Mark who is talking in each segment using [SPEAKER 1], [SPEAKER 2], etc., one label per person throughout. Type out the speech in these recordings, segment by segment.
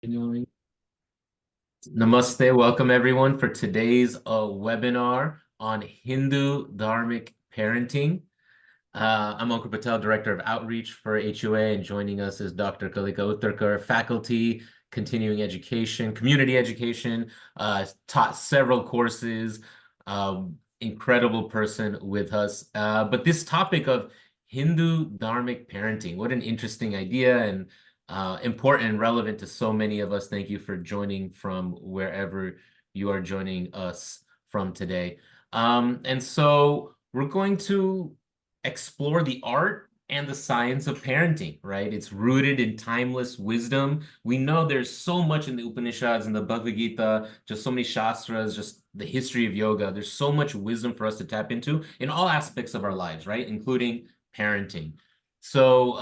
[SPEAKER 1] Continuing. Namaste. Welcome everyone for today's webinar on Hindu Dharmic parenting. I'm Ankur Patel, Director of Outreach for HUA, and joining us is Dr. Kalika Uttarkar, faculty, continuing education, community education, taught several courses, incredible person with us. But this topic of Hindu Dharmic parenting, what an interesting idea and important and relevant to so many of us. Thank you for joining from wherever you are joining us from today. And so we're going to explore the art and the science of parenting, right? It's rooted in timeless wisdom. We know there's so much in the Upanishads and the Bhagavad Gita, just so many shastras, just the history of yoga. There's so much wisdom for us to tap into in all aspects of our lives, right? Including parenting. So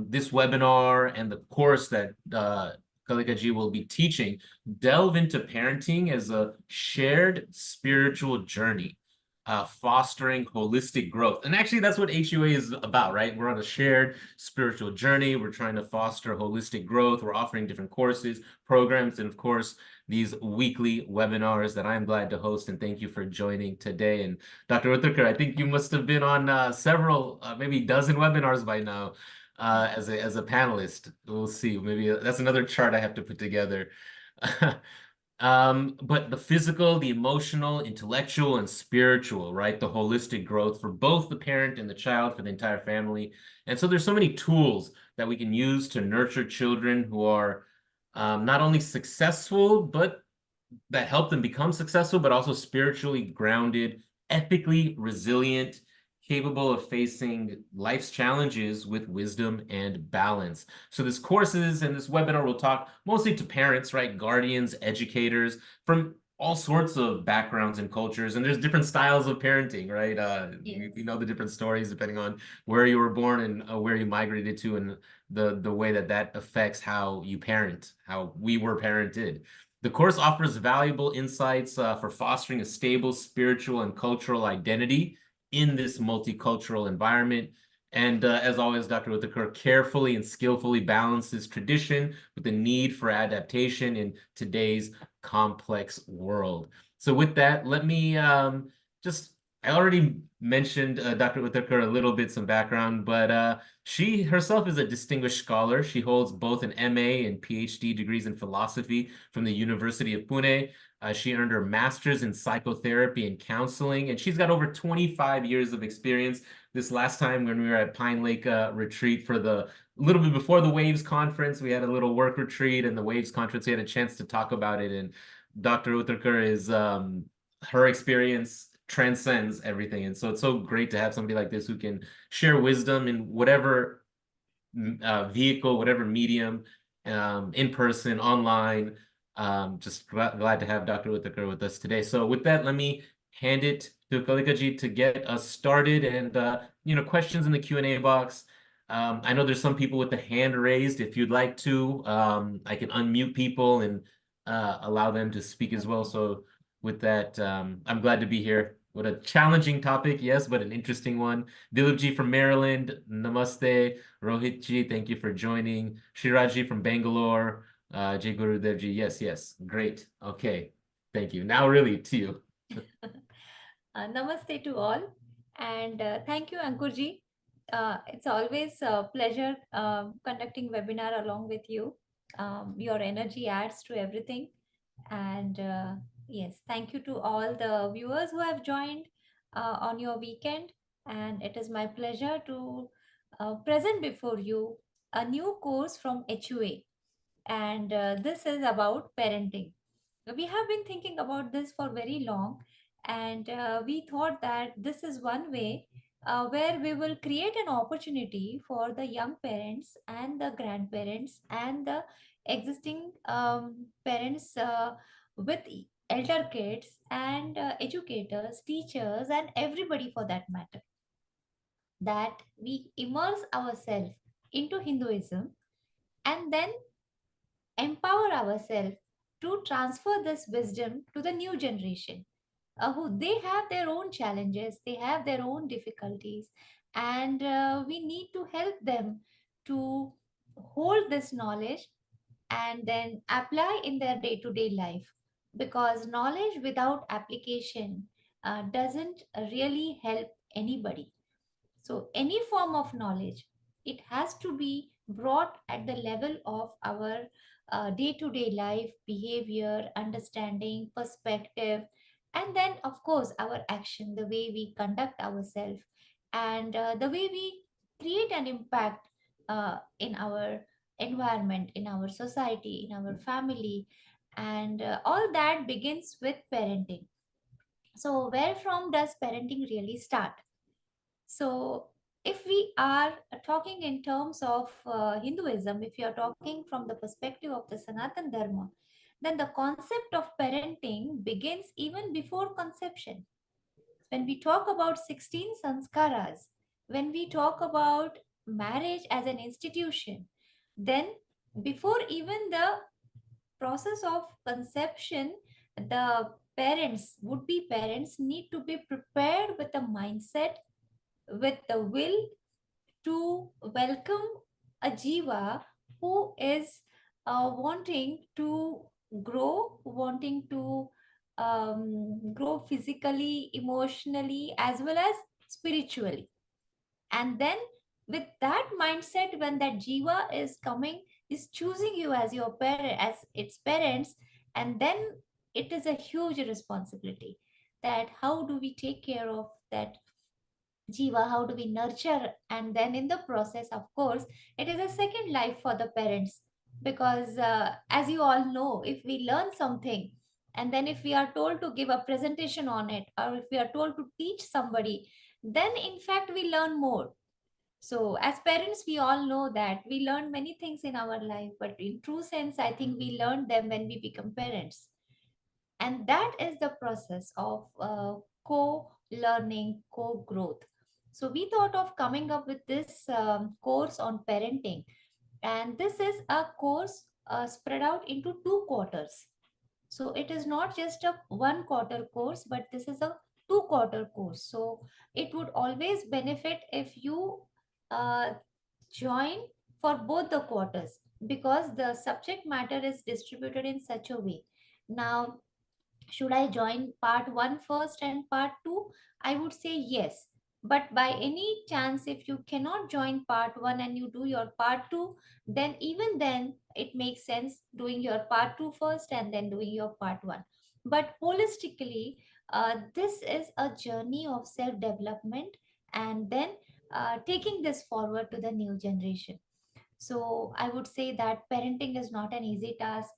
[SPEAKER 1] this webinar and the course that Kalika ji will be teaching delve into parenting as a shared spiritual journey, fostering holistic growth. And actually, that's what HUA is about, right? We're on a shared spiritual journey. We're trying to foster holistic growth. We're offering different courses, programs, and of course, these weekly webinars that I'm glad to host. And thank you for joining today. And Dr. Uttarkar, I think you must have been on several, maybe dozen webinars by now as a panelist. We'll see. Maybe that's another chart I have to put together. But the physical, the emotional, intellectual, and spiritual, right? The holistic growth for both the parent and the child, for the entire family. And so there's so many tools that we can use to nurture children who are not only successful, but that help them become successful, but also spiritually grounded, ethically resilient, capable of facing life's challenges with wisdom and balance. So this courses and this webinar will talk mostly to parents, right? Guardians, educators from all sorts of backgrounds and cultures. And there's different styles of parenting, right?
[SPEAKER 2] Yes.
[SPEAKER 1] You know the different stories depending on where you were born and where you migrated to, and the way that affects how you parent, how we were parented. The course offers valuable insights for fostering a stable spiritual and cultural identity in this multicultural environment. And as always, Dr. Uttarkar carefully and skillfully balances tradition with the need for adaptation in today's complex world. So with that, let me I already mentioned Dr. Uttarkar a little bit, some background, but she herself is a distinguished scholar. She holds both an MA and PhD degrees in philosophy from the University of Pune. She earned her master's in psychotherapy and counseling, and she's got over 25 years of experience. This last time when we were at Pine Lake retreat for the little bit before the Waves conference, we had a little work retreat, and the Waves conference, we had a chance to talk about it. And Dr. Uttarkar is her experience transcends everything. And so it's so great to have somebody like this who can share wisdom in whatever vehicle, whatever medium, in person, online. Just glad to have Dr. Uttarkar with us today. So with that, let me hand it to Kalika ji to get us started, and questions in the Q&A box. I know there's some people with the hand raised. If you'd like to, I can unmute people and allow them to speak as well. So with that, I'm glad to be here. What a challenging topic, yes, but an interesting one. Dilip ji from Maryland, namaste. Rohit ji, thank you for joining. Shiraj ji from Bangalore. Jay Gurudev ji, yes, great. Okay, thank you. Now really to you.
[SPEAKER 2] Namaste to all, and thank you, Ankurji. It's always a pleasure conducting webinar along with you. Your energy adds to everything, and yes, thank you to all the viewers who have joined on your weekend. And it is my pleasure to present before you a new course from HUA, and this is about parenting. We have been thinking about this for very long, and we thought that this is one way where we will create an opportunity for the young parents and the grandparents and the existing parents with elder kids and educators, teachers, and everybody for that matter, that we immerse ourselves into Hinduism and then empower ourselves to transfer this wisdom to the new generation, who they have their own challenges, they have their own difficulties, and we need to help them to hold this knowledge and then apply in their day-to-day life, because knowledge without application doesn't really help anybody. So, any form of knowledge, it has to be brought at the level of our day to day life, behavior, understanding, perspective, and then, of course, our action, the way we conduct ourselves, and the way we create an impact in our environment, in our society, in our family, and all that begins with parenting. So, where from does parenting really start? So, if we are talking in terms of Hinduism, if you are talking from the perspective of the Sanatan Dharma, then the concept of parenting begins even before conception. When we talk about 16 sanskaras, when we talk about marriage as an institution, then before even the process of conception, the parents, would be parents, need to be prepared with a mindset, with the will to welcome a jiva who is wanting to grow, wanting to grow physically, emotionally, as well as spiritually. And then, with that mindset, when that jiva is coming, is choosing you as your parent, as its parents, and then it is a huge responsibility, that how do we take care of that jiva, how do we nurture, and then in the process, of course, it is a second life for the parents, because as you all know, if we learn something, and then if we are told to give a presentation on it, or if we are told to teach somebody, then in fact we learn more. So as parents, we all know that we learn many things in our life, but in true sense, I think we learn them when we become parents. And that is the process of co-learning, co-growth. So we thought of coming up with this course on parenting, and this is a course spread out into 2 quarters. So it is not just a 1 quarter course, but this is a 2 quarter course. So it would always benefit if you uh, join for both the quarters, because the subject matter is distributed in such a way. Now, should I join part one first and part two? I would say yes. But by any chance, if you cannot join part one and you do your part two, then even then it makes sense doing your part two first and then doing your part one. But holistically, this is a journey of self development, and then taking this forward to the new generation. So I would say that parenting is not an easy task.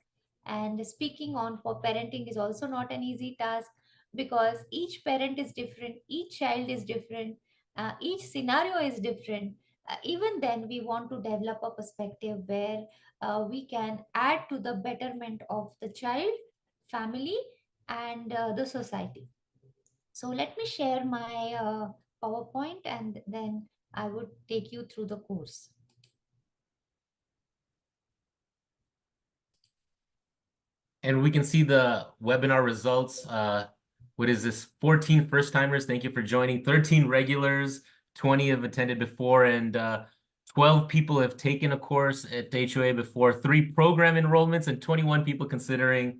[SPEAKER 2] And speaking on for parenting is also not an easy task, because each parent is different, each child is different, each scenario is different. Even then, we want to develop a perspective where we can add to the betterment of the child, family, and the society. So let me share my PowerPoint, and then I would take you through the course.
[SPEAKER 1] And we can see the webinar results. What is this? 14 first-timers. Thank you for joining. 13 regulars. 20 have attended before, and 12 people have taken a course at HUA before. 3 program enrollments and 21 people considering.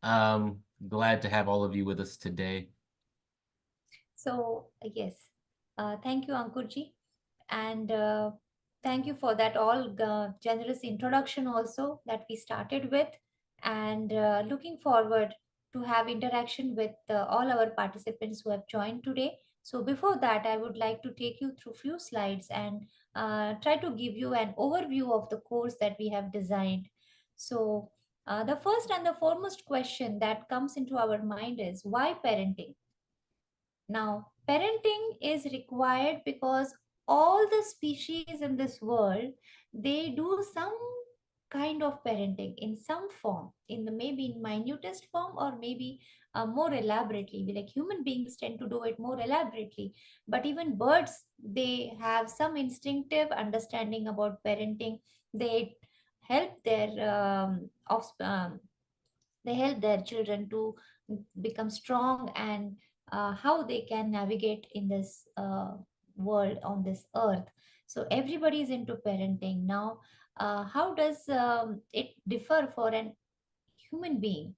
[SPEAKER 1] Glad to have all of you with us today.
[SPEAKER 2] So, yes, thank you, Ankurji. And thank you for that all generous introduction also that we started with. And looking forward to have interaction with all our participants who have joined today. So before that, I would like to take you through few slides and try to give you an overview of the course that we have designed. So the first and the foremost question that comes into our mind is, why parenting? Now, parenting is required because all the species in this world, they do some kind of parenting in some form, in the maybe in minutest form, or maybe more elaborately. Like human beings tend to do it more elaborately, but even birds, they have some instinctive understanding about parenting. They help their they help their children to become strong, and how they can navigate in this world, on this earth. So everybody is into parenting now. How does it differ for an human being?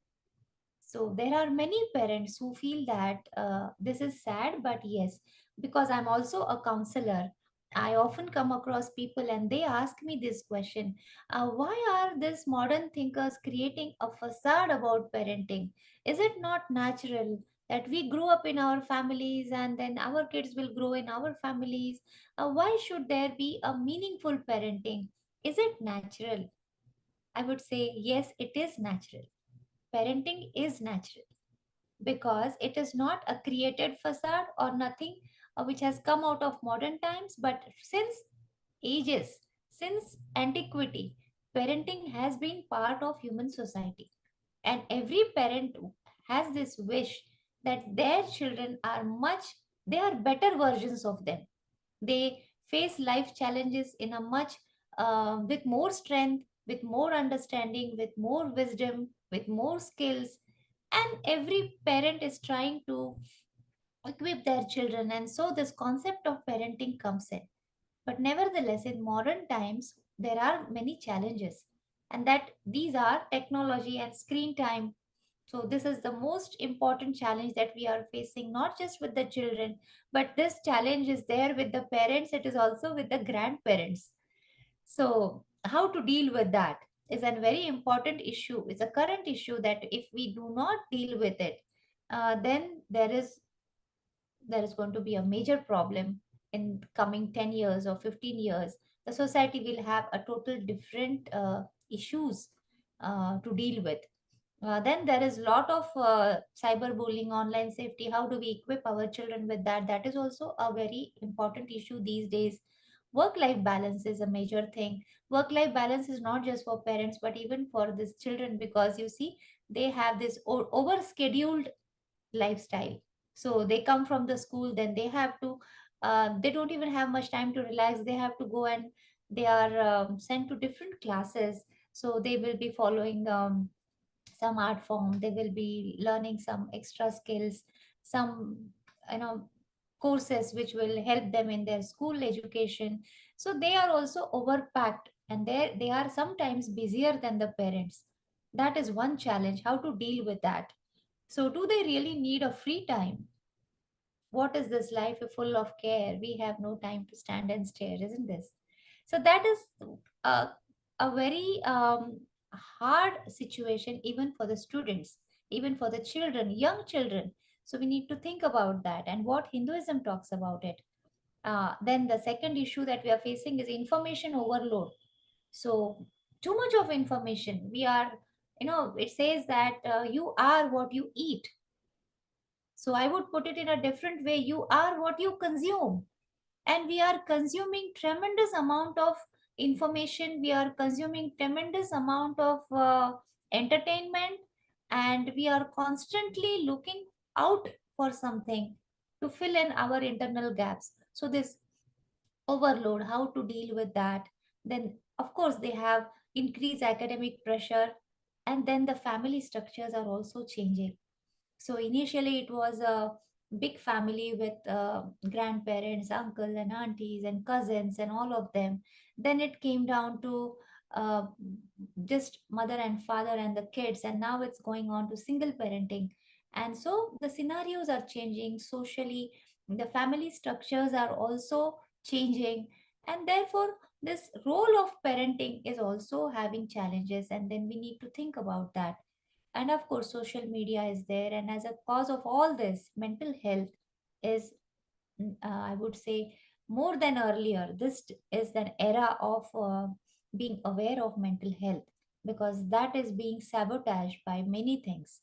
[SPEAKER 2] So there are many parents who feel that this is sad, but yes, because I'm also a counselor, I often come across people and they ask me this question: why are these modern thinkers creating a facade about parenting? Is it not natural that we grew up in our families and then our kids will grow in our families? Why should there be a meaningful parenting? Is it natural? I would say yes, it is natural. Parenting is natural because it is not a created facade or nothing which has come out of modern times, but since ages, since antiquity, parenting has been part of human society. And every parent has this wish that their children are much, they are better versions of them. They face life challenges in a much with more strength, with more understanding, with more wisdom, with more skills. And every parent is trying to equip their children, and so this concept of parenting comes in. But nevertheless, in modern times there are many challenges, and that these are technology and screen time. So this is the most important challenge that we are facing, not just with the children, but this challenge is there with the parents, it is also with the grandparents. So how to deal with that is a very important issue. It's a current issue that if we do not deal with it, then there is going to be a major problem in coming 10 years or 15 years. The society will have a total different issues to deal with. Then there is a lot of cyberbullying, online safety. How do we equip our children with that? That is also a very important issue these days. Work life balance is a major thing. Work life balance is not just for parents but even for these children, because you see, they have this over scheduled lifestyle. So they come from the school, then they have to they don't even have much time to relax. They have to go and they are sent to different classes. So they will be following some art form, they will be learning some extra skills, some, you know, courses which will help them in their school education. So they are also overpacked, and they are sometimes busier than the parents. That is one challenge, how to deal with that. So do they really need a free time? What is this life full of care? We have no time to stand and stare, isn't this? So that is a, a very hard situation, even for the students, even for the children, young children. So we need to think about that and what Hinduism talks about it. Then the second issue that we are facing is information overload. So too much of information. We are, you know, it says that you are what you eat. So I would put it in a different way: you are what you consume. And we are consuming tremendous amount of information, we are consuming tremendous amount of entertainment, and we are constantly looking out for something to fill in our internal gaps. So this overload, how to deal with that? Then of course they have increased academic pressure, and then the family structures are also changing. So initially it was a big family with grandparents, uncle and aunties and cousins and all of them. Then it came down to uh, just mother and father and the kids, and now it's going on to single parenting. And so the scenarios are changing socially, the family structures are also changing, and therefore this role of parenting is also having challenges, and then we need to think about that. And of course social media is there, and as a cause of all this, mental health is I would say more than earlier. This is an era of being aware of mental health, because that is being sabotaged by many things.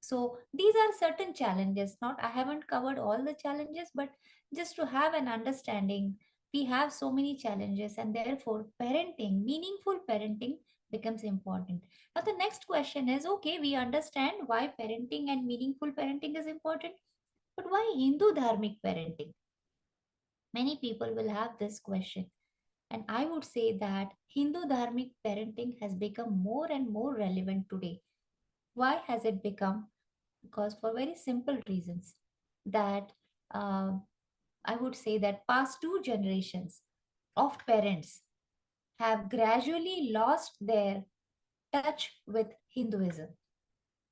[SPEAKER 2] So these are certain challenges. Not, I haven't covered all the challenges, but just to have an understanding, we have so many challenges, and therefore parenting, meaningful parenting, becomes important. Now the next question is, okay, we understand why parenting and meaningful parenting is important, but why Hindu dharmic parenting? Many people will have this question. And I would say that Hindu dharmic parenting has become more and more relevant today. Why has it become? Because for very simple reasons, that uh, I would say that past two generations, of parents have gradually lost their touch with Hinduism.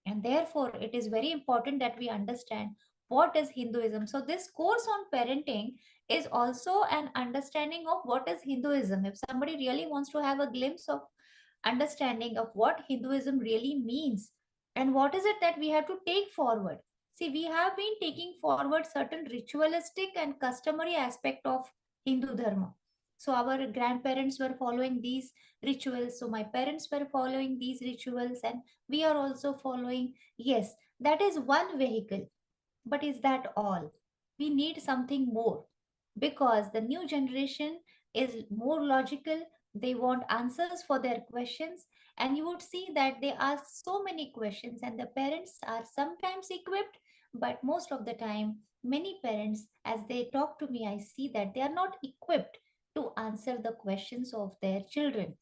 [SPEAKER 2] And therefore, it is very important that we understand what is Hinduism. So, this course on parenting is also an understanding of what is Hinduism. If somebody really wants to have a glimpse of understanding of what Hinduism really means and what is it that we have to take forward. See, we have been taking forward certain ritualistic and customary aspect of Hindu Dharma. So our grandparents were following these rituals. So my parents were following these rituals, and we are also following. Yes, that is one vehicle. But is that all? We need something more because the new generation is more logical. They want answers for their questions, and you would see that they ask so many questions, and the parents are sometimes equipped, but most of the time, many parents, as they talk to me, I see that they are not equipped to answer the questions of their children.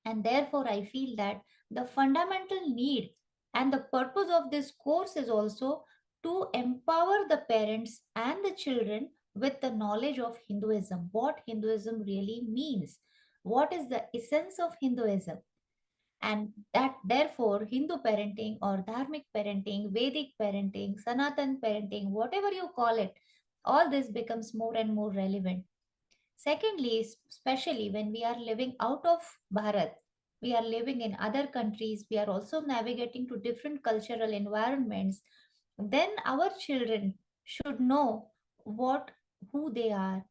[SPEAKER 2] And therefore, I feel that the fundamental need and the purpose of this course is also to empower the parents and the children with the knowledge of Hinduism, what Hinduism really means, what is the essence of Hinduism. And that therefore, Hindu parenting or Dharmic parenting, Vedic parenting, Sanatan parenting, whatever you call it, all this becomes more and more relevant. Secondly, especially when we are living out of Bharat, we are living in other countries, we are also navigating to different cultural environments, then our children should know what who they are,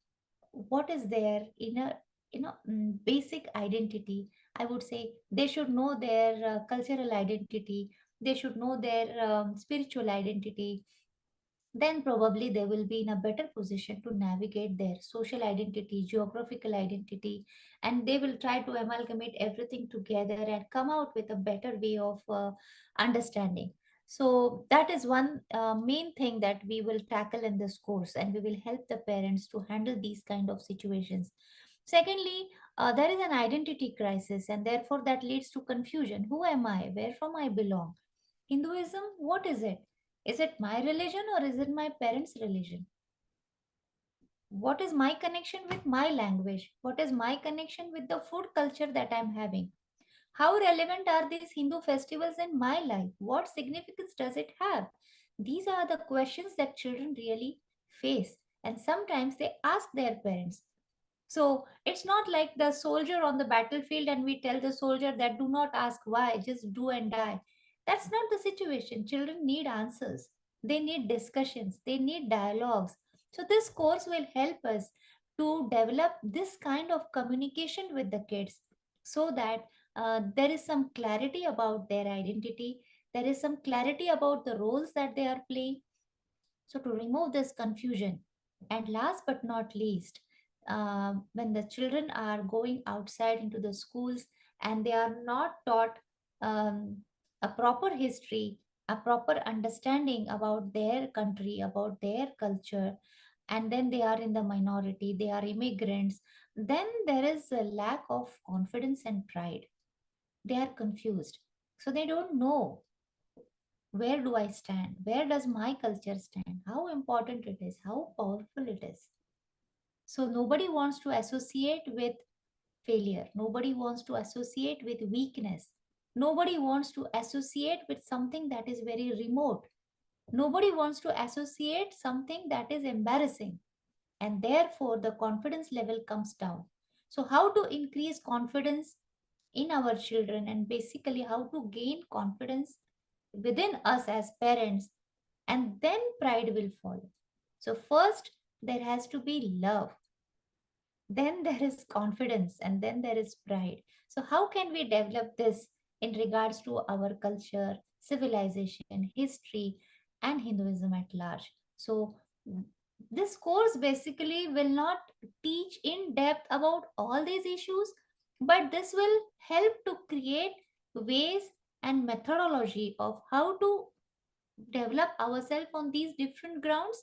[SPEAKER 2] what is their inner basic identity. I would say they should know their cultural identity, they should know their spiritual identity, then probably they will be in a better position to navigate their social identity, geographical identity, and they will try to amalgamate everything together and come out with a better way of understanding. So, that is one main thing that we will tackle in this course, and we will help the parents to handle these kind of situations. Secondly, there is an identity crisis, and therefore that leads to confusion. Who am I? Where from I belong? Hinduism, what is it? Is it my religion or is it my parents' religion? What is my connection with my language? What is my connection with the food culture that I'm having? How relevant are these Hindu festivals in my life? What significance does it have? These are the questions that children really face, and sometimes they ask their parents. So it's not like the soldier on the battlefield and we tell the soldier that do not ask why, just do and die. That's not the situation. Children need answers, they need discussions, they need dialogues. So this course will help us to develop this kind of communication with the kids so that there is some clarity about their identity, there is some clarity about the roles that they are playing, so to remove this confusion. And last but not least, when the children are going outside into the schools and they are not taught um, a proper history, a proper understanding about their country, about their culture, and then they are in the minority, they are immigrants, then there is a lack of confidence and pride. They are confused. So they don't know, where do I stand? Where does my culture stand? How important it is? How powerful it is? So nobody wants to associate with failure. Nobody wants to associate with weakness. Nobody wants to associate with something that is very remote. Nobody wants to associate something that is embarrassing. And therefore, the confidence level comes down. So, how to increase confidence in our children, and basically how to gain confidence within us as parents, and then pride will follow. So first there has to be love, then there is confidence, and then there is pride. So how can we develop this in regards to our culture, civilization, history, and Hinduism at large? So this course basically will not teach in depth about all these issues, but this will help to create ways and methodology of how to develop ourselves on these different grounds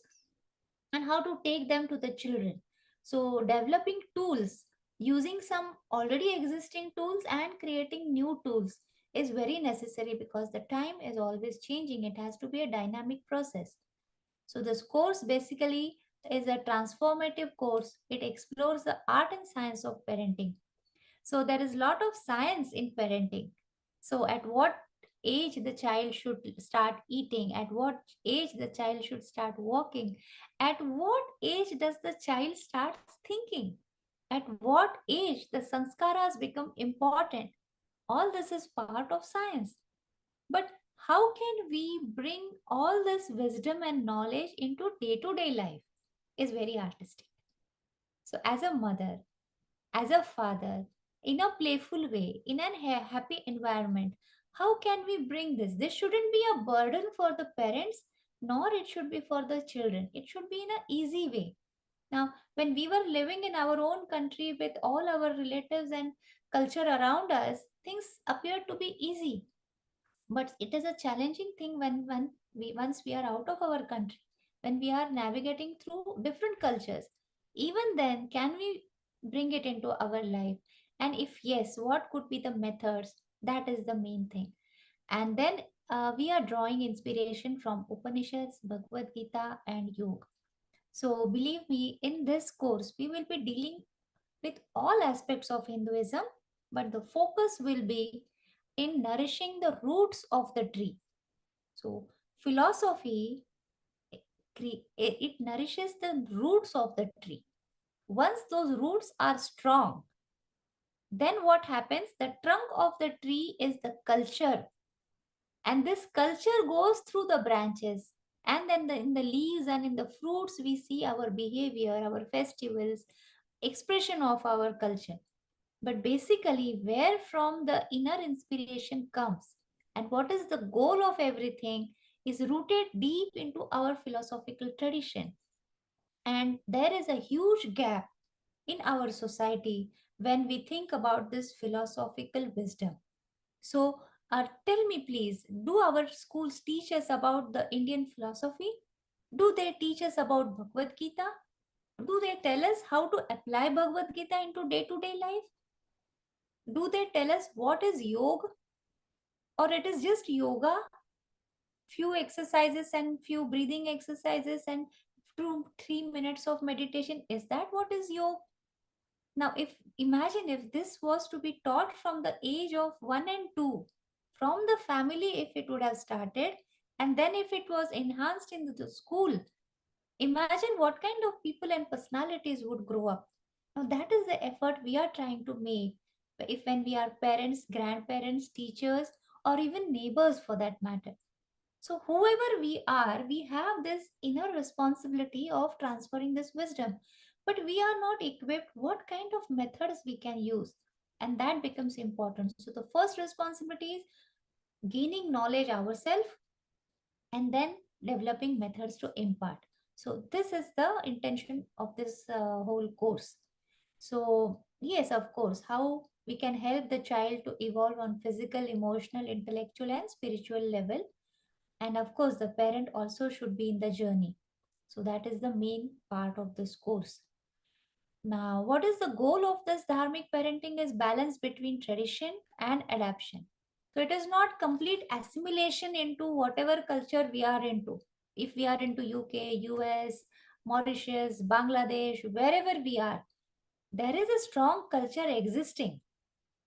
[SPEAKER 2] and how to take them to the children. So, developing tools, using some already existing tools and creating new tools is very necessary because the time is always changing. It has to be a dynamic process. So, this course basically is a transformative course. It explores the art and science of parenting. So there is a lot of science in parenting. So at what age the child should start eating, at what age the child should start walking, at what age does the child start thinking, at what age the sanskaras become important. All this is part of science. But how can we bring all this wisdom and knowledge into day-to-day life is very artistic. So as a mother, as a father, in a playful way, in a happy environment, how can we bring this? This shouldn't be a burden for the parents, nor it should be for the children. It should be in an easy way. Now, when we were living in our own country with all our relatives and culture around us, things appeared to be easy. But it is a challenging thing when we once we are out of our country, when we are navigating through different cultures. Even then, can we bring it into our life? And if yes, what could be the methods? That is the main thing. And then we are drawing inspiration from Upanishads, Bhagavad Gita, and Yoga. So believe me, in this course, we will be dealing with all aspects of Hinduism, but the focus will be in nourishing the roots of the tree. So, philosophy it nourishes the roots of the tree. Once those roots are strong, then what happens? The trunk of the tree is the culture, and this culture goes through the branches. And then in the leaves and in the fruits, we see our behavior, our festivals, expression of our culture. But basically, where from the inner inspiration comes and what is the goal of everything is rooted deep into our philosophical tradition. And there is a huge gap in our society when we think about this philosophical wisdom. So, tell me, please, do our schools teach us about the Indian philosophy? Do they teach us about Bhagavad Gita? Do they tell us how to apply Bhagavad Gita into day to day life? Do they tell us what is yoga, or it is just yoga, few exercises and few breathing exercises and 2 3 minutes of meditation? Is that what is yoga? Now if imagine if this was to be taught from the age of 1 and 2, from the family, if it would have started, and then if it was enhanced in the school, imagine what kind of people and personalities would grow up. Now, that is the effort we are trying to make. If when we are parents, grandparents, teachers, or even neighbors for that matter. So, whoever we are, we have this inner responsibility of transferring this wisdom. But we are not equipped what kind of methods we can use. And that becomes important. So, the first responsibility is gaining knowledge ourselves and then developing methods to impart. So this is the intention of this whole course. So yes, of course, how we can help the child to evolve on physical, emotional, intellectual, and spiritual level. And of course, the parent also should be in the journey. So that is the main part of this course. Now, what is the goal of this dharmic parenting is balance between tradition and adaptation. So it is not complete assimilation into whatever culture we are into. If we are into UK, US, Mauritius, Bangladesh, wherever we are, there is a strong culture existing.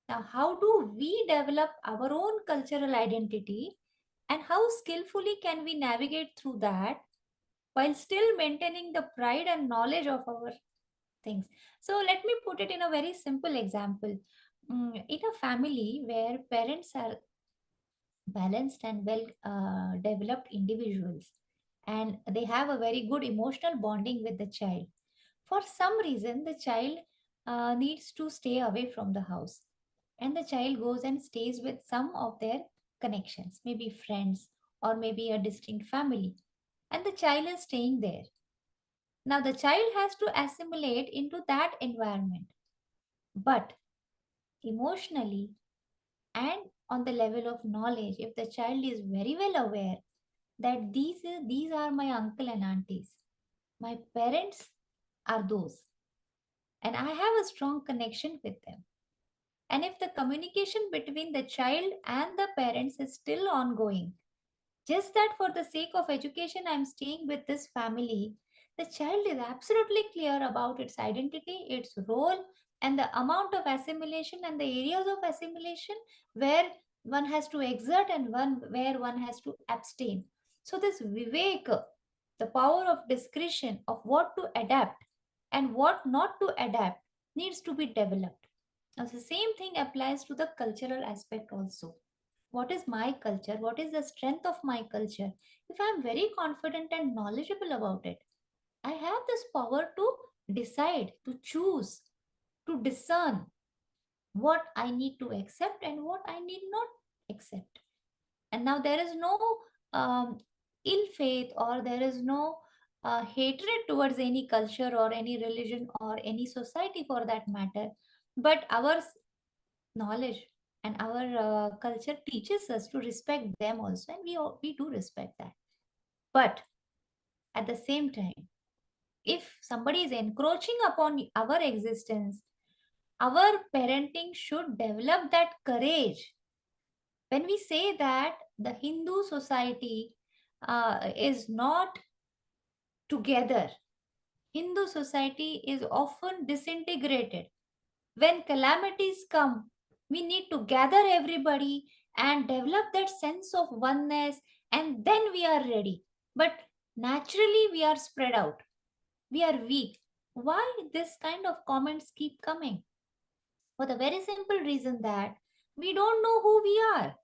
[SPEAKER 2] Now, how do we develop our own cultural identity and how skillfully can we navigate through that while still maintaining the pride and knowledge of our things? So let me put it in a very simple example. In a family where parents are balanced and well developed individuals and they have a very good emotional bonding with the child, for some reason the child needs to stay away from the house, and the child goes and stays with some of their connections, maybe friends or maybe a distinct family, and the child is staying there. Now the child has to assimilate into that environment, but emotionally and on the level of knowledge, if the child is very well aware that these are my uncle and aunties, my parents are those, and I have a strong connection with them. And if the communication between the child and the parents is still ongoing, just that for the sake of education I'm staying with this family, The child is absolutely clear about its identity, its role, and the amount of assimilation and the areas of assimilation where one has to exert and one where one has to abstain. So this vivek, the power of discretion of what to adapt and what not to adapt, needs to be developed. Now, the same thing applies to the cultural aspect also. What is my culture? What is the strength of my culture? If I am very confident and knowledgeable about it, I have this power to decide, to choose, to discern what I need to accept and what I need not accept. And now there is no um, ill faith, or there is no hatred towards any culture or any religion or any society for that matter. But our knowledge and our culture teaches us to respect them also, and we do respect that. But at the same time, if somebody is encroaching upon our existence, our parenting should develop that courage. When we say that the Hindu society is not together, Hindu society is often disintegrated. When calamities come, we need to gather everybody and develop that sense of oneness, and then we are ready. But naturally, we are spread out, we are weak. Why this kind of comments keep coming? For the very simple reason that we don't know who we are.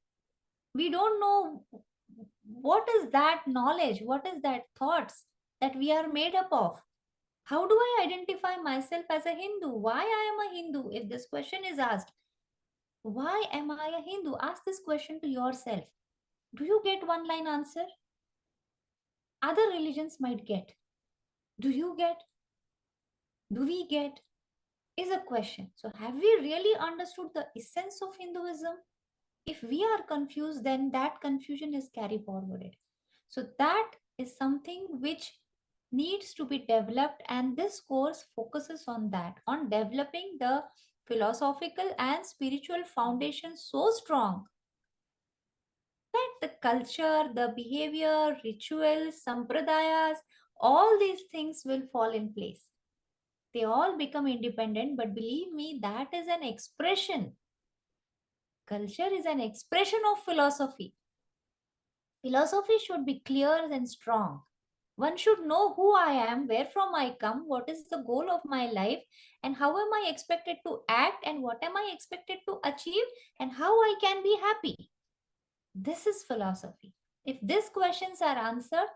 [SPEAKER 2] We don't know what is that knowledge, what is that thoughts that we are made up of. How do I identify myself as a Hindu? Why I am a Hindu? If this question is asked, why am I a Hindu? Ask this question to yourself. Do you get one line answer? Other religions might get. Do you get? Do we get? Is a question. So, have we really understood the essence of Hinduism? If we are confused, then that confusion is carried forwarded. So, that is something which needs to be developed, and this course focuses on that, on developing the philosophical and spiritual foundation so strong that the culture, the behavior, rituals, sampradayas, all these things will fall in place. They all become independent, but believe me, that is an expression. Culture is an expression of philosophy. Philosophy should be clear and strong. One should know who I am, where from I come, what is the goal of my life, and how am I expected to act, and what am I expected to achieve, and how I can be happy. This is philosophy. If these questions are answered,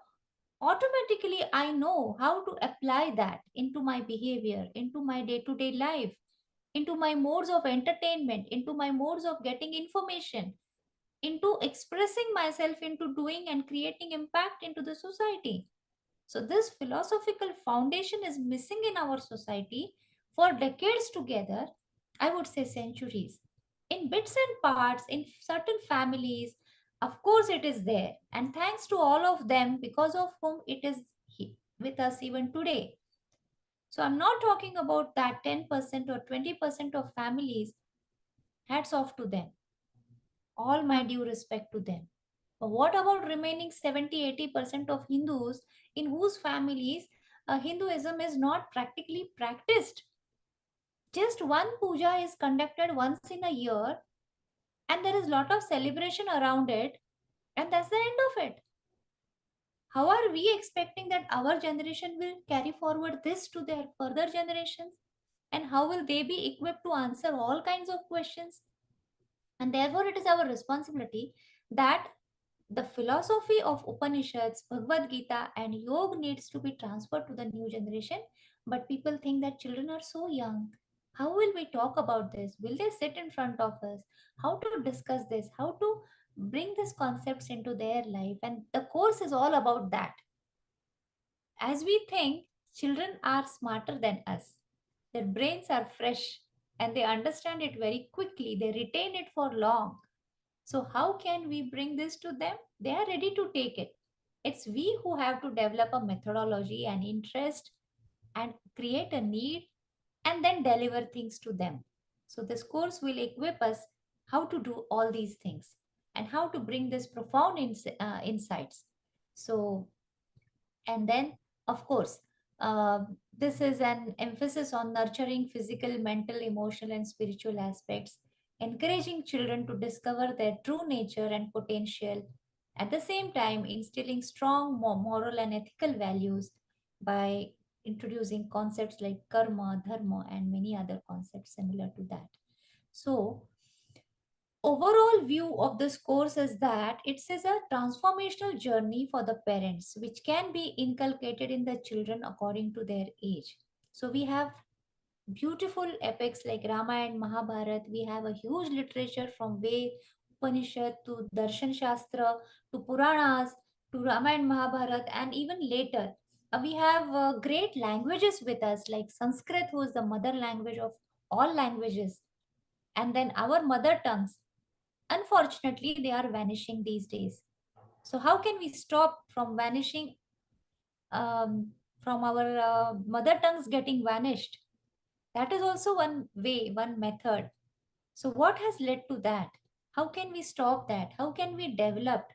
[SPEAKER 2] automatically I know how to apply that into my behavior, into my day to day life, into my modes of entertainment, into my modes of getting information, into expressing myself, into doing and creating impact into the society. So, this philosophical foundation is missing in our society for decades together, I would say centuries. In bits and parts, in certain families, of course, it is there. And thanks to all of them, because of whom it is with us even today. So, I'm not talking about that 10% or 20% of families. Hats off to them. All my due respect to them. But what about remaining 70-80% of Hindus in whose families Hinduism is not practically practiced? Just one puja is conducted once in a year, and there is a lot of celebration around it, and that's the end of it. How are we expecting that our generation will carry forward this to their further generations? And how will they be equipped to answer all kinds of questions? And therefore, it is our responsibility that the philosophy of Upanishads, Bhagavad Gita, and Yoga needs to be transferred to the new generation. But people think that children are so young. How will we talk about this? Will they sit in front of us? How to discuss this? How to bring these concepts into their life? And the course is all about that. As we think, children are smarter than us. Their brains are fresh and they understand it very quickly. They retain it for long. So, how can we bring this to them? They are ready to take it. It's we who have to develop a methodology and interest and create a need and then deliver things to them. So, this course will equip us how to do all these things and how to bring this profound insights. So, and then, of course, This is an emphasis on nurturing physical, mental, emotional, and spiritual aspects, encouraging children to discover their true nature and potential. At the same time, instilling strong moral and ethical values by introducing concepts like karma, dharma, and many other concepts similar to that. So, overall view of this course is that it is a transformational journey for the parents which can be inculcated in the children according to their age. So we have beautiful epics like Rama and Mahabharat. We have a huge literature from Ved, Upanishad to Darshan Shastra to Puranas to Rama and Mahabharat, and even later we have great languages with us like Sanskrit, who is the mother language of all languages, and then our mother tongues. Unfortunately, they are vanishing these days. So, how can we stop from vanishing, from our mother tongues getting vanished? That is also one way, one method. So, what has led to that? How can we stop that? How can we develop?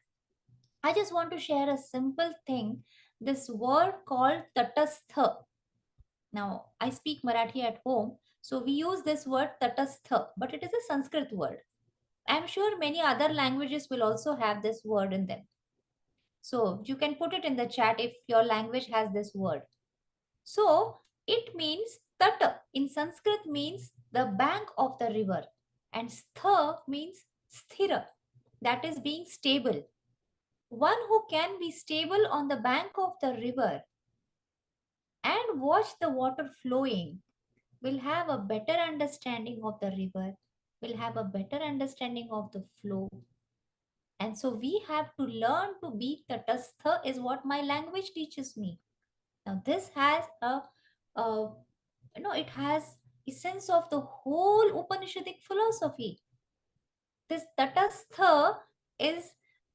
[SPEAKER 2] I just want to share a simple thing, this word called tatastha. Now, I speak Marathi at home, so we use this word tatastha, but it is a Sanskrit word. I'm sure many other languages will also have this word in them. So you can put it in the chat if your language has this word. So it means tata in Sanskrit means the bank of the river, and stha means sthira, that is being stable. One who can be stable on the bank of the river and watch the water flowing will have a better understanding of the river, will have a better understanding of the flow. And so we have to learn to be tatastha is what my language teaches me. Now this has a it has essence of the whole Upanishadic philosophy. This tatastha is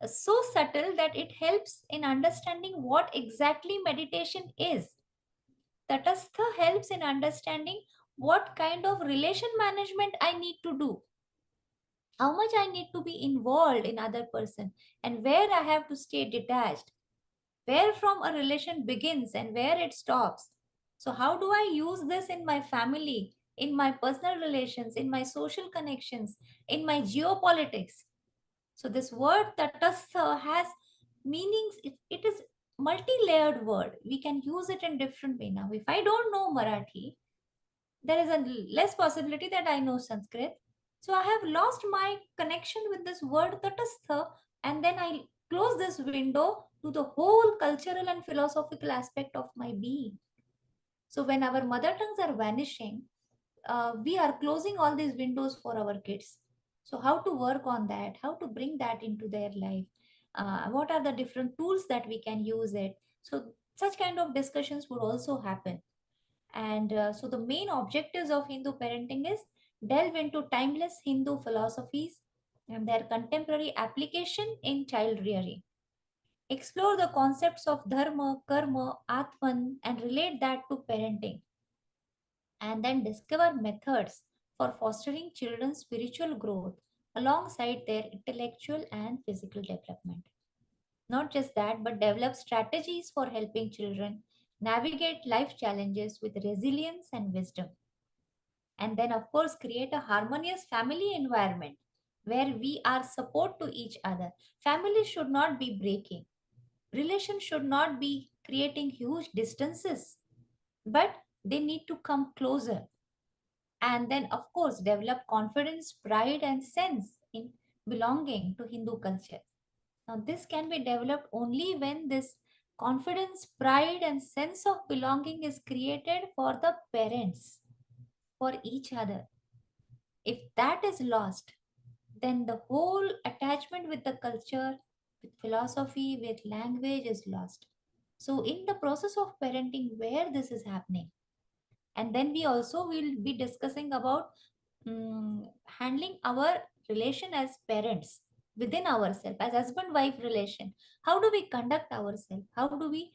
[SPEAKER 2] so subtle that it helps in understanding what exactly meditation is. Tatastha helps in understanding what kind of relation management I need to do, how much I need to be involved in other person, and where I have to stay detached, where from a relation begins and where it stops. So how do I use this in my family, in my personal relations, in my social connections, in my geopolitics? So this word tatastha has meanings. It is multi-layered word. We can use it in different way. Now if I don't know Marathi, there is a less possibility that I know Sanskrit. So I have lost my connection with this word tatastha, and then I close this window to the whole cultural and philosophical aspect of my being. So when our mother tongues are vanishing, we are closing all these windows for our kids. So how to work on that? How to bring that into their life? What are the different tools that we can use it? So such kind of discussions would also happen. And so the main objectives of Hindu parenting is delve into timeless Hindu philosophies and their contemporary application in child rearing. Explore the concepts of dharma, karma, atman, and relate that to parenting. And then discover methods for fostering children's spiritual growth alongside their intellectual and physical development. Not just that, but develop strategies for helping children navigate life challenges with resilience and wisdom. And then, of course, create a harmonious family environment where we are support to each other. Families should not be breaking, relations should not be creating huge distances, but they need to come closer. And then, of course, develop confidence, pride, and sense in belonging to Hindu culture. Now, this can be developed only when this confidence, pride, and sense of belonging is created for the parents, for each other. If that is lost, then the whole attachment with the culture, with philosophy, with language is lost. So, in the process of parenting, where this is happening, and then we also will be discussing about handling our relation as parents within ourselves, as husband wife relation. How do we conduct ourselves? How do we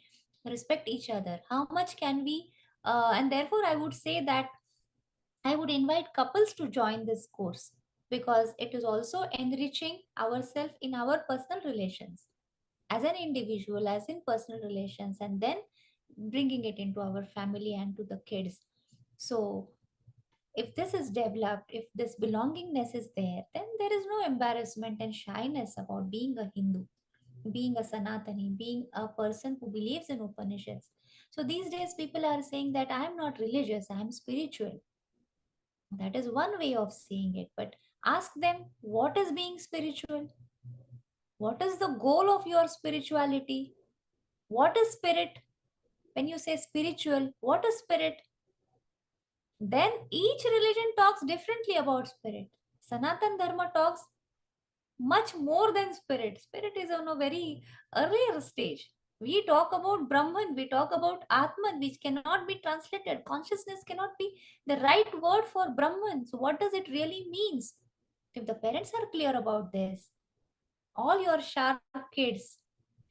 [SPEAKER 2] respect each other? How much can we? And therefore, I would say that I would invite couples to join this course because it is also enriching ourselves in our personal relations as an individual, as in personal relations, and then bringing it into our family and to the kids. So if this is developed, if this belongingness is there, then there is no embarrassment and shyness about being a Hindu, being a Sanatani, being a person who believes in Upanishads. So these days, people are saying that I am not religious, I am spiritual. That is one way of saying it. But ask them, what is being spiritual? What is the goal of your spirituality? What is spirit? When you say spiritual, what is spirit? Then each religion talks differently about spirit. Sanatan Dharma talks much more than spirit. Spirit is on a very earlier stage. We talk about Brahman, we talk about Atman, which cannot be translated. Consciousness cannot be the right word for Brahman. So, what does it really means? If the parents are clear about this, all your sharp kids,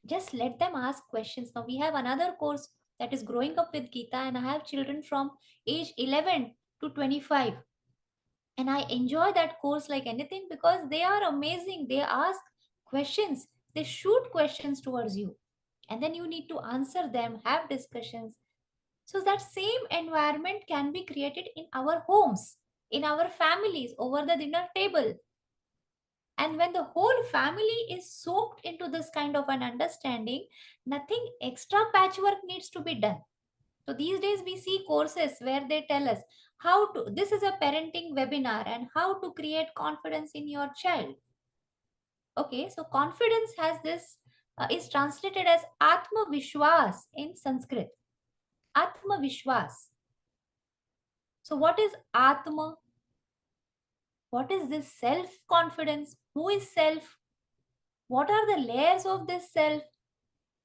[SPEAKER 2] just let them ask questions. Now, we have another course that is growing up with Gita, and I have children from age 11 to 25, and I enjoy that course like anything because they are amazing. They ask questions, they shoot questions towards you, and then you need to answer them, have discussions. So that same environment can be created in our homes, in our families, over the dinner table. And when the whole family is soaked into this kind of an understanding, nothing extra patchwork needs to be done. So these days we see courses where they tell us how to, this is a parenting webinar and how to create confidence in your child. Okay, so confidence has this, is translated as Atma Vishwas in Sanskrit. Atma Vishwas. So what is Atma? What is this self confidence? Who is self? What are the layers of this self?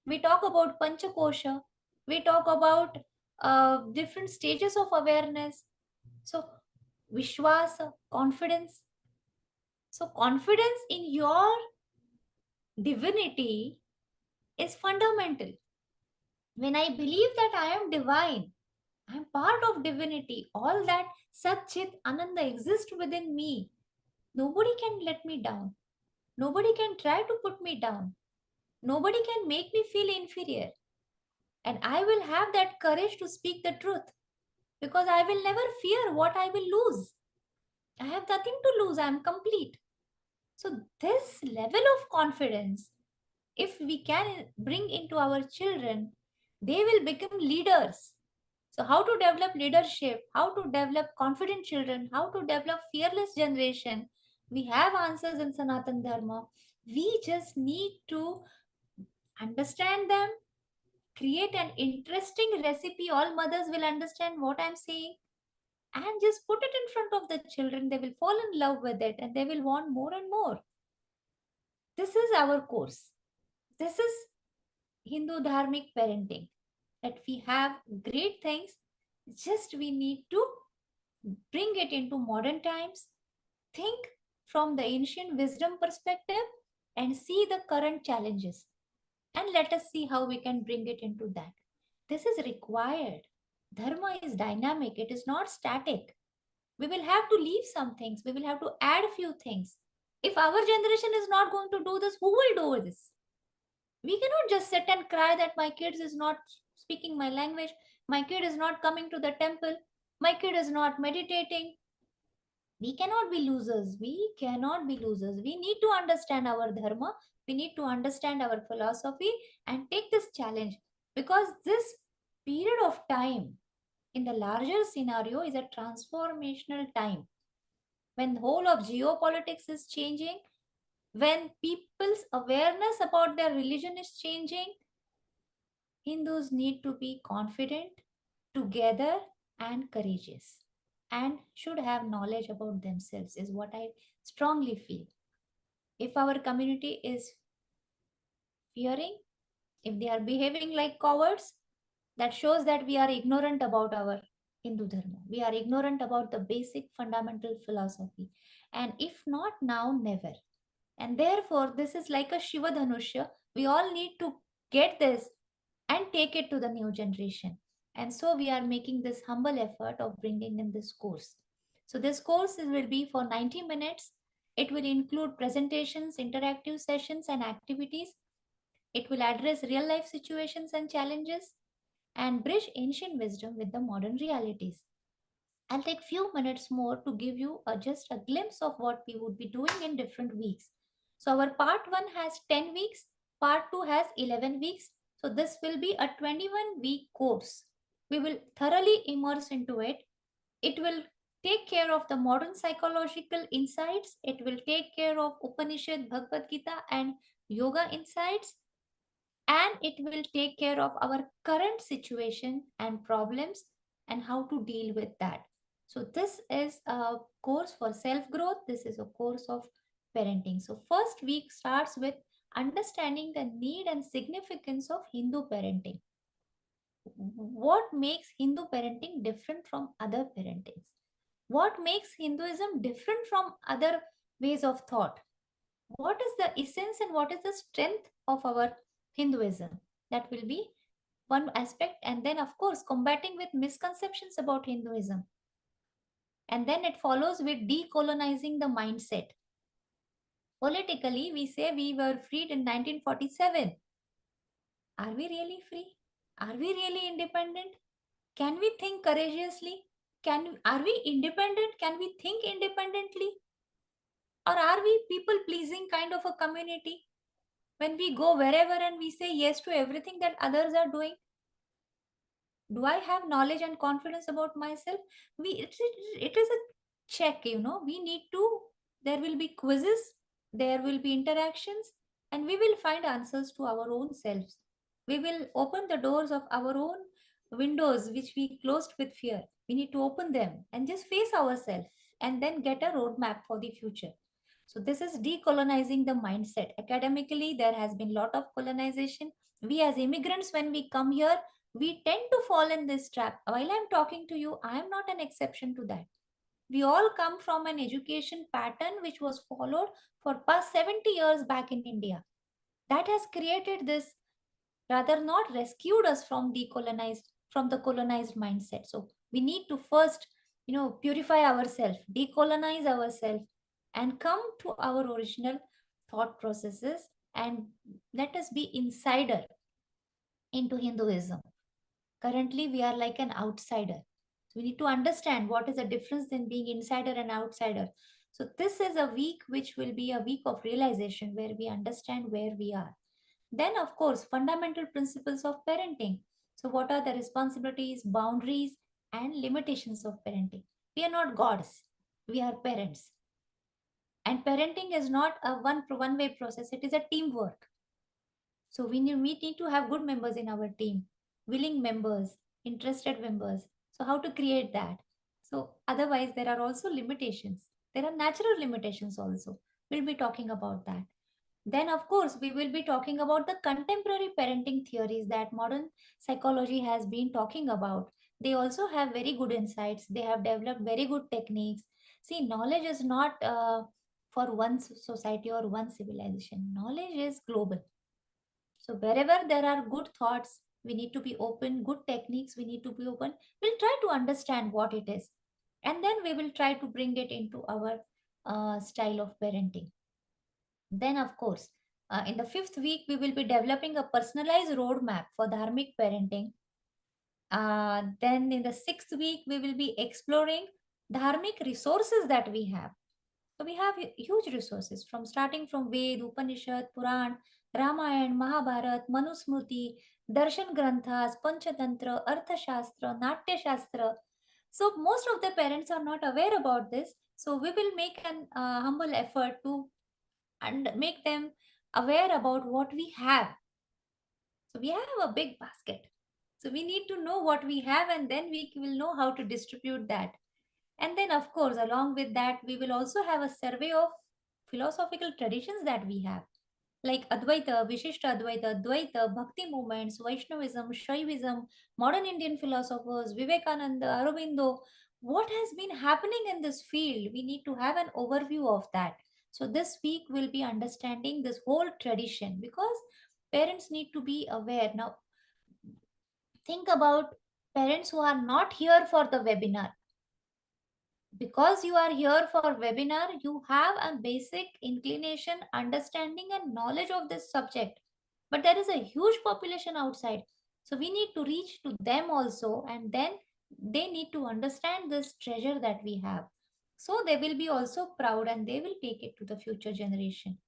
[SPEAKER 2] We talk about Panchakosha. We talk about different stages of awareness. So Vishwasa, confidence. So, confidence in your divinity is fundamental. When I believe that I am divine, I am part of divinity, all that Sat Chit Ananda exists within me, nobody can let me down. Nobody can try to put me down. Nobody can make me feel inferior. And I will have that courage to speak the truth because I will never fear what I will lose. I have nothing to lose. I am complete. So, this level of confidence, if we can bring into our children, they will become leaders. So, how to develop leadership, how to develop confident children, how to develop fearless generation, we have answers in Sanatan Dharma. We just need to understand them, create an interesting recipe. All mothers will understand what I'm saying, and just put it in front of the children. They will fall in love with it and they will want more and more. This is our course. This is Hindu Dharmic parenting. That we have great things, just we need to bring it into modern times, think from the ancient wisdom perspective, and see the current challenges. And let us see how we can bring it into that. This is required. Dharma is dynamic, it is not static. We will have to leave some things, we will have to add a few things. If our generation is not going to do this, who will do this? We cannot just sit and cry that my kid is not speaking my language, my kid is not coming to the temple, my kid is not meditating. We cannot be losers. We cannot be losers. We need to understand our dharma, we need to understand our philosophy and take this challenge, because this period of time in the larger scenario is a transformational time when the whole of geopolitics is changing, when people's awareness about their religion is changing. Hindus need to be confident, together, and courageous, and should have knowledge about themselves, is what I strongly feel. If our community is fearing, if they are behaving like cowards, that shows that we are ignorant about our Hindu Dharma. We are ignorant about the basic fundamental philosophy. And if not now, never. And therefore, this is like a Shiva Dhanusha. We all need to get this and take it to the new generation. And so we are making this humble effort of bringing in this course. So this course will be for 90 minutes. It will include presentations, interactive sessions, and activities. It will address real life situations and challenges. and bridge ancient wisdom with the modern realities. I'll take few minutes more to give you just a glimpse of what we would be doing in different weeks. So our part 1 has 10 weeks, part 2 has 11 weeks. So this will be a 21-week course. We will thoroughly immerse into it. It will take care of the modern psychological insights. It will take care of Upanishad, Bhagavad Gita and yoga insights, and it will take care of our current situation and problems and how to deal with that. So this is a course for self growth. This is a course of parenting. So first week starts with understanding the need and significance of Hindu parenting. What makes Hindu parenting different from other parentings? What makes Hinduism different from other ways of thought? What is the essence and what is the strength of our Hinduism? That will be one aspect. And then, of course, combating with misconceptions about Hinduism. And then it follows with decolonizing the mindset. Politically, we say we were freed in 1947. Are we really free? Are we really independent? Can we think courageously? Are we independent? Can we think independently? Or are we people pleasing kind of a community? When we go wherever and we say yes to everything that others are doing, do I have knowledge and confidence about myself? It is a check, we need to, there will be quizzes, there will be interactions, and we will find answers to our own selves. We will open the doors of our own windows which we closed with fear. We need to open them and just face ourselves and then get a roadmap for the future. So this is decolonizing the mindset. Academically, there has been a lot of colonization. We as immigrants, when we come here, we tend to fall in this trap. While I'm talking to you, I am not an exception to that. We all come from an education pattern which was followed for past 70 years back in India. That has created this, rather not rescued us from the colonized mindset. So we need to first, purify ourselves, decolonize ourselves, and come to our original thought processes, and let us be insider into Hinduism. Currently, we are like an outsider. So we need to understand what is the difference in being insider and outsider. So this is a week which will be a week of realization where we understand where we are. Then, of course, fundamental principles of parenting. So what are the responsibilities, boundaries, and limitations of parenting? We are not gods. We are parents. And parenting is not a one-way process. It is a teamwork. So we need to have good members in our team, willing members, interested members. So how to create that? So otherwise, there are also limitations. There are natural limitations also. We'll be talking about that. Then, of course, we will be talking about the contemporary parenting theories that modern psychology has been talking about. They also have very good insights. They have developed very good techniques. See, knowledge is not for one society or one civilization. Knowledge is global. So wherever there are good thoughts, we need to be open, good techniques, we need to be open. We'll try to understand what it is. And then we will try to bring it into our style of parenting. Then, of course, in the 5th week, we will be developing a personalized roadmap for Dharmic parenting. Then in the 6th week, we will be exploring Dharmic resources that we have. So we have huge resources from starting from Ved, Upanishad, Puran, Ramayana, Mahabharat, Manusmriti, Darshan Granthas, Panchatantra, Arthashastra, Natya Shastra. So most of the parents are not aware about this. So we will make an humble effort to and make them aware about what we have. So we have a big basket. So we need to know what we have, and then we will know how to distribute that. And then, of course, along with that, we will also have a survey of philosophical traditions that we have, like Advaita, Vishishta Advaita, Dvaita, Bhakti movements, Vaishnavism, Shaivism, modern Indian philosophers, Vivekananda, Aurobindo. What has been happening in this field? We need to have an overview of that. So this week we'll be understanding this whole tradition because parents need to be aware. Now, think about parents who are not here for the webinar. Because you are here for webinar, you have a basic inclination, understanding and knowledge of this subject. But there is a huge population outside. So we need to reach to them also, and then they need to understand this treasure that we have. So they will be also proud and they will take it to the future generation.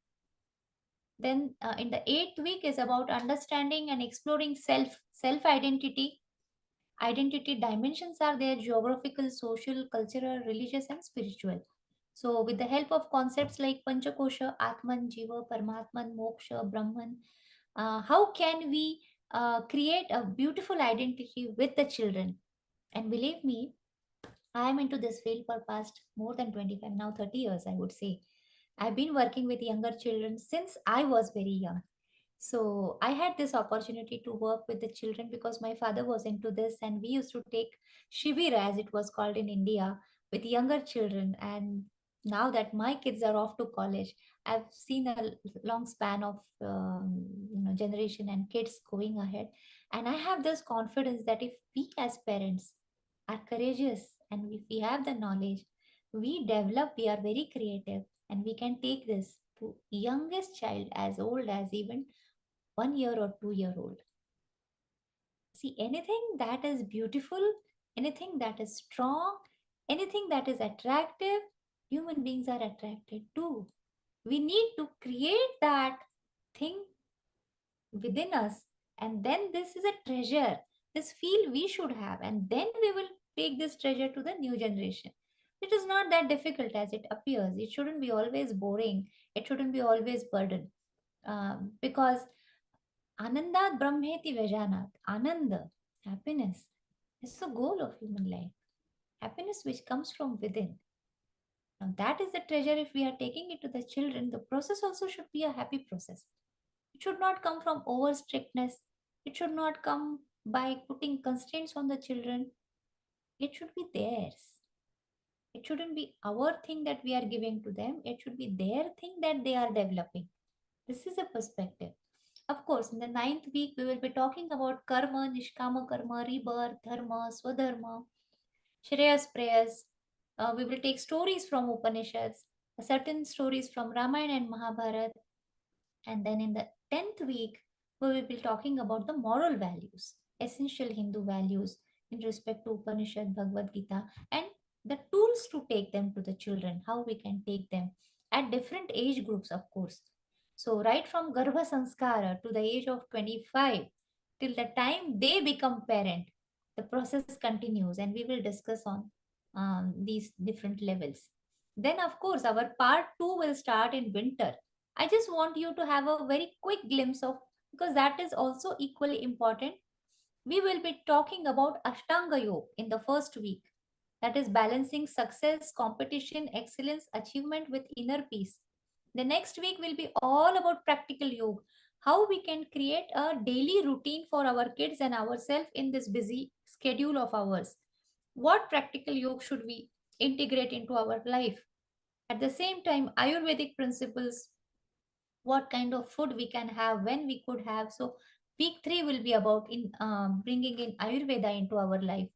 [SPEAKER 2] Then in the eighth week is about understanding and exploring self identity. Identity dimensions are there: geographical, social, cultural, religious, and spiritual. So, with the help of concepts like Panchakosha, Atman, Jiva, Paramatman, Moksha, Brahman, how can we create a beautiful identity with the children? And believe me, I am into this field for past more than 25, now 30 years, I would say. I've been working with younger children since I was very young. So I had this opportunity to work with the children because my father was into this, and we used to take shivir, as it was called in India, with younger children. And now that my kids are off to college, I've seen a long span of generation and kids going ahead. And I have this confidence that if we as parents are courageous and if we have the knowledge, we develop, we are very creative, and we can take this to youngest child as old as even 1 year or 2 year old. See, anything that is beautiful, anything that is strong, anything that is attractive, human beings are attracted to. We need to create that thing within us, and then this is a treasure. This feel we should have, and then we will take this treasure to the new generation. It is not that difficult as it appears. It shouldn't be always boring, it shouldn't be always burden. Because Anandat Brahmeti Vajanat. Ananda, happiness, is the goal of human life. Happiness which comes from within. Now, that is the treasure. If we are taking it to the children, the process also should be a happy process. It should not come from over strictness. It should not come by putting constraints on the children. It should be theirs. It shouldn't be our thing that we are giving to them. It should be their thing that they are developing. This is a perspective. Of course, in the ninth week, we will be talking about karma, nishkama karma, rebirth, dharma, swadharma, shreyas, prayas. We will take stories from Upanishads, certain stories from Ramayana and Mahabharata. And then in the 10th week, we will be talking about the moral values, essential Hindu values in respect to Upanishad, Bhagavad Gita, and the tools to take them to the children, how we can take them at different age groups, of course. So, right from Garbha Sanskara to the age of 25, till the time they become parent, the process continues, and we will discuss on these different levels. Then, of course, our part 2 will start in winter. I just want you to have a very quick glimpse of, because that is also equally important. We will be talking about Ashtanga Yoga in the first week, that is balancing success, competition, excellence, achievement with inner peace. The next week will be all about practical yoga, how we can create a daily routine for our kids and ourselves in this busy schedule of ours. What practical yoga should we integrate into our life? At the same time, Ayurvedic principles, what kind of food we can have, when we could have. So, week 3 will be about in bringing in Ayurveda into our life.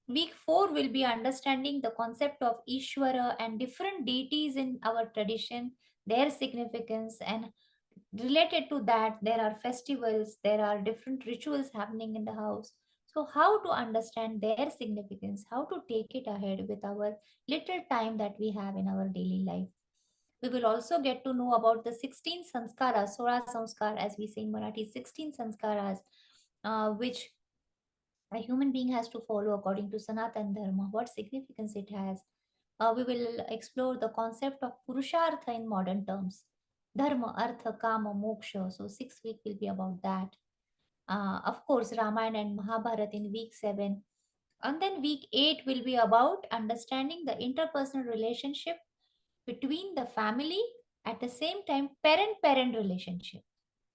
[SPEAKER 2] Week 4 will be understanding the concept of Ishvara and different deities in our tradition, their significance, and related to that, there are festivals, there are different rituals happening in the house. So, how to understand their significance, how to take it ahead with our little time that we have in our daily life. We will also get to know about the 16 sanskaras, Sora Sanskar, as we say in Marathi, 16 sanskaras, which a human being has to follow according to Sanatan Dharma, what significance it has. We will explore the concept of Purushartha in modern terms. Dharma, Artha, Kama, Moksha. So, 6 week will be about that. Of course, Ramayana and Mahabharata in week 7. And then week 8 will be about understanding the interpersonal relationship between the family, at the same time parent parent relationship.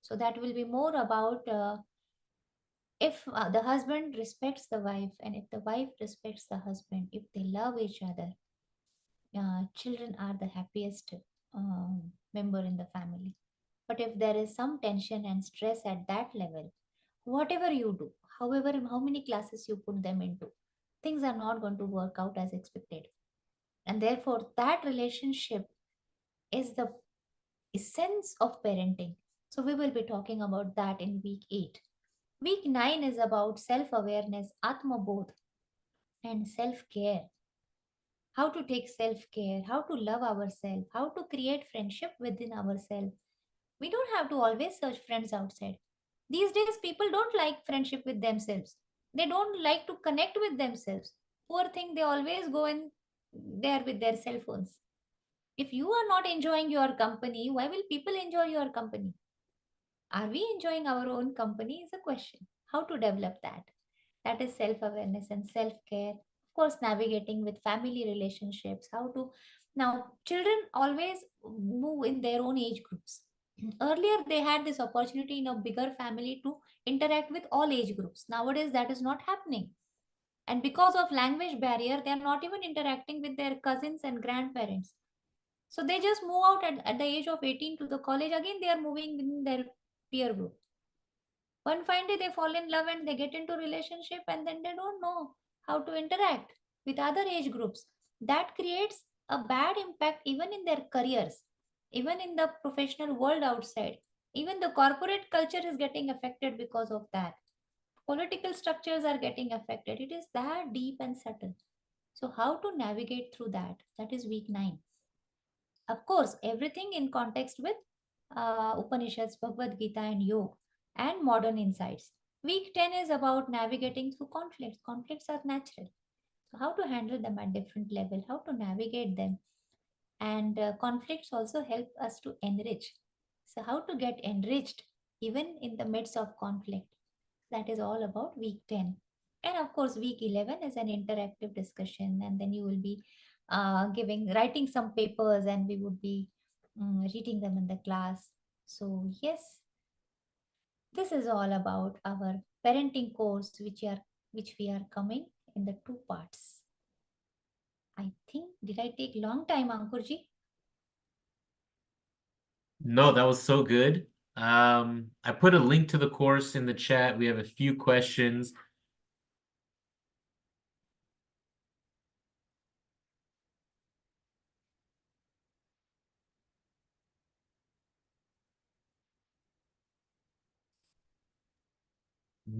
[SPEAKER 2] So that will be more about if the husband respects the wife and if the wife respects the husband, if they love each other, children are the happiest member in the family. But if there is some tension and stress at that level, whatever you do, however how many classes you put them into, things are not going to work out as expected. And therefore that relationship is the essence of parenting. So we will be talking about that in week 8. Week 9 is about self awareness, Atma Bodh, and self care. How to take self care, how to love ourselves, how to create friendship within ourselves. We don't have to always search friends outside. These days, people don't like friendship with themselves. They don't like to connect with themselves. Poor thing, they always go in there with their cell phones. If you are not enjoying your company, why will people enjoy your company? Are we enjoying our own company? Is a question. How to develop that? That is self awareness and self care. Of course, navigating with family relationships. How to now, children always move in their own age groups. Earlier, they had this opportunity in a bigger family to interact with all age groups. Nowadays, that is not happening. And because of language barrier, they are not even interacting with their cousins and grandparents. So they just move out at the age of 18 to the college. Again, they are moving within their peer group. One fine day they fall in love and they get into relationship, and then they don't know how to interact with other age groups. That creates a bad impact even in their careers, even in the professional world outside. Even the corporate culture is getting affected because of that. Political structures are getting affected. It is that deep and subtle. So how to navigate through that? That is week 9. Of course, everything in context with Upanishads, Bhagavad Gita, and Yoga and modern insights. Week 10 is about navigating through conflicts. Conflicts are natural. So, how to handle them at different level, how to navigate them. And conflicts also help us to enrich. So, how to get enriched even in the midst of conflict. That is all about week 10. And of course, week 11 is an interactive discussion, and then you will be writing some papers, and we would be reading them in the class. So, yes, this is all about our parenting course, which we are coming in the two parts. I think, did I take long time, Ankurji?
[SPEAKER 1] No, that was so good. I put a link to the course in the chat. We have a few questions.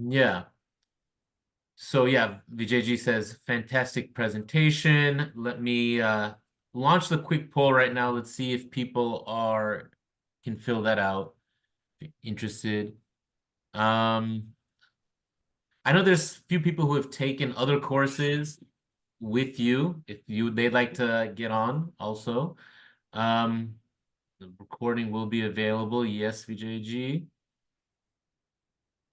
[SPEAKER 1] Yeah. So yeah, Vijayji says, fantastic presentation. Let me launch the quick poll right now. Let's see if people can fill that out. Interested. I know there's a few people who have taken other courses with you. If they'd like to get on also. The recording will be available. Yes, Vijayji.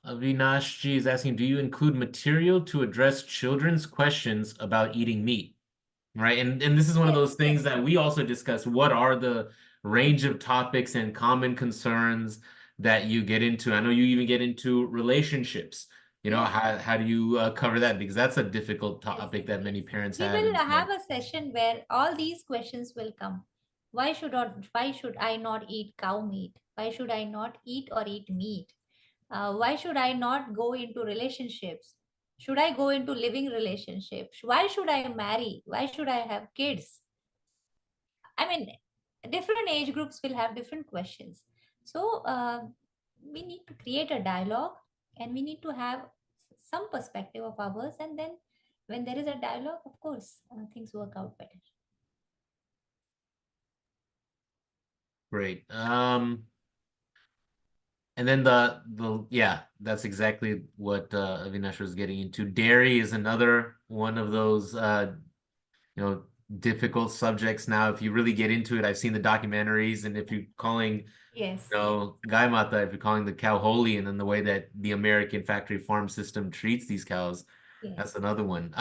[SPEAKER 1] Avinash G is asking, do you include material to address children's questions about eating meat? Right. And this is one of
[SPEAKER 2] Yes,
[SPEAKER 1] those
[SPEAKER 2] yes,
[SPEAKER 1] things that we also discuss. What are the range of topics and common concerns that you get into? I know you even get into relationships.
[SPEAKER 2] yes,
[SPEAKER 1] How do you cover that? Because that's a difficult
[SPEAKER 2] yes,
[SPEAKER 1] topic that
[SPEAKER 2] yes.
[SPEAKER 1] many parents
[SPEAKER 2] We
[SPEAKER 1] have.
[SPEAKER 2] will
[SPEAKER 1] And so,
[SPEAKER 2] have a session where all these questions will come. Why should I not eat cow meat? Why should I not eat or eat meat? Why should I not go into relationships? Should I go into living relationships? Why should I marry? Why should I have kids? I mean, different age groups will have different questions. So we need to create a dialogue, and we need to have some perspective of ours. And then when there is a dialogue, of course, things work out better.
[SPEAKER 1] great. And then yeah, that's exactly what Avinash was getting into. Dairy is another one of those you know, difficult subjects now. If you really get into it, I've seen the documentaries, and if you're calling,
[SPEAKER 2] Yes, yes,
[SPEAKER 1] Gai Mata, if you're calling the cow holy, and then the way that the American factory farm system treats these cows,
[SPEAKER 2] yes.
[SPEAKER 1] that's another one.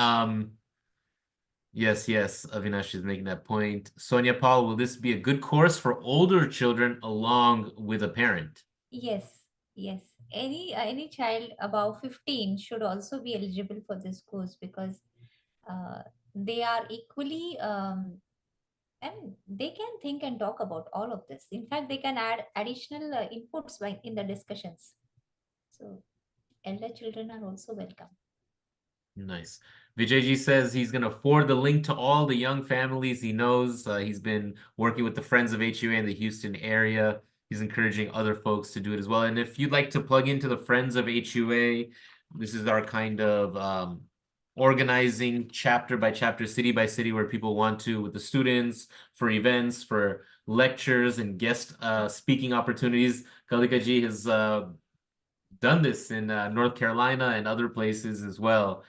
[SPEAKER 1] Yes, yes, Avinash is making that point. Sonia Paul, will this be a good course for older children along with a parent?
[SPEAKER 2] Yes, yes. Any child above 15 should also be eligible for this course, because uh, they are equally and they can think and talk about all of this. In fact, they can add additional inputs in the discussions. So elder children are also welcome.
[SPEAKER 1] Nice. Vijayji says he's going to forward the link to all the young families he knows. He's been working with the Friends of HUA in the Houston area. he's encouraging other folks to do it as well. And if you'd like to plug into the Friends of HUA, this is our kind of organizing chapter by chapter, city by city, where people want to, with the students, for events, for lectures and guest speaking opportunities. Kalika ji has done this in North Carolina and other places as well.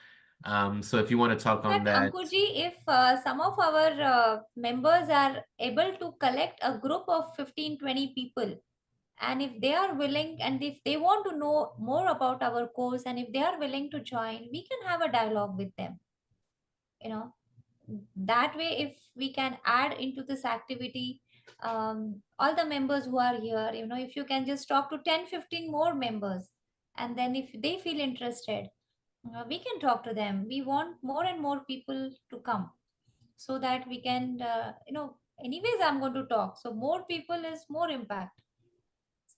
[SPEAKER 1] So if you want to talk on
[SPEAKER 2] Fact,
[SPEAKER 1] that.
[SPEAKER 2] Ankurji, if some of our members are able to collect a group of 15-20 people, and if they are willing and if they want to know more about our course and if they are willing to join, we can have a dialogue with them. You know, that way, if we can add into this activity all the members who are here, if you can just talk to 10-15 more members, and then if they feel interested, we can talk to them. We want more and more people to come so that we can, anyways, I'm going to talk. So more people is more impact.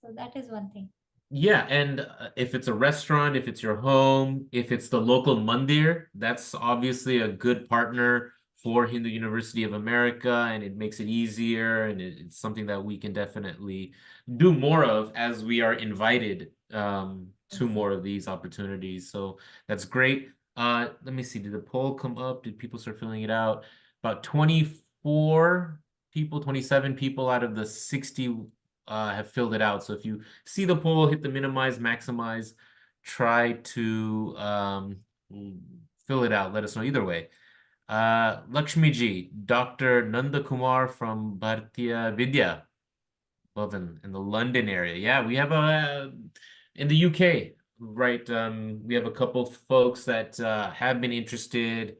[SPEAKER 2] So that is one thing.
[SPEAKER 1] Yeah, and if it's a restaurant, if it's your home, if it's the local mandir, that's obviously a good partner for Hindu University of America, and it makes it easier, and it's something that we can definitely do more of as we are invited to more of these opportunities. So that's great. Let me see, did the poll come up? Did people start filling it out? About 24 people, 27 people out of the 60 have filled it out. So if you see the poll, hit the minimize, maximize, try to fill it out. Let us know either way. Lakshmi ji, Dr. Nanda Kumar from Bhartiya Vidya Bhavan in the London area. Yeah, we have a in the UK, right? We have a couple folks that have been interested,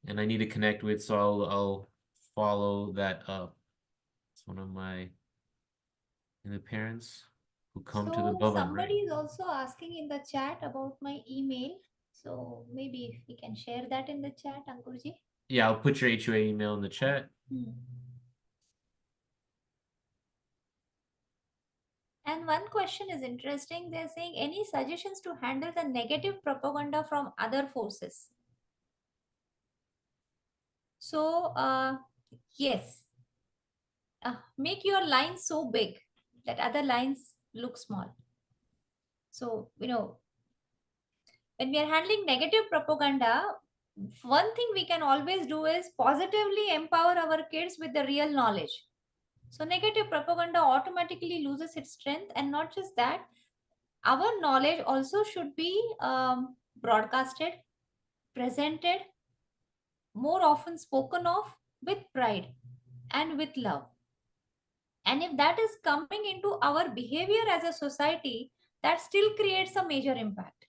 [SPEAKER 1] and I need to connect with, so I'll follow that up. It's one of my parents who come to the
[SPEAKER 2] So
[SPEAKER 1] Bhavan, right?
[SPEAKER 2] somebody is also asking in the chat about my email. So maybe if we can share that in the chat, Ankurji.
[SPEAKER 1] Yeah, I'll put your HUA email in the chat.
[SPEAKER 2] Hmm. And one question is interesting. They're saying any suggestions to handle the negative propaganda from other forces? So, yes, make your line so big that other lines look small. So, when we are handling negative propaganda, one thing we can always do is positively empower our kids with the real knowledge. So, negative propaganda automatically loses its strength, and not just that, our knowledge also should be broadcasted, presented, more often spoken of with pride and with love. And if that is coming into our behavior as a society, that still creates a major impact.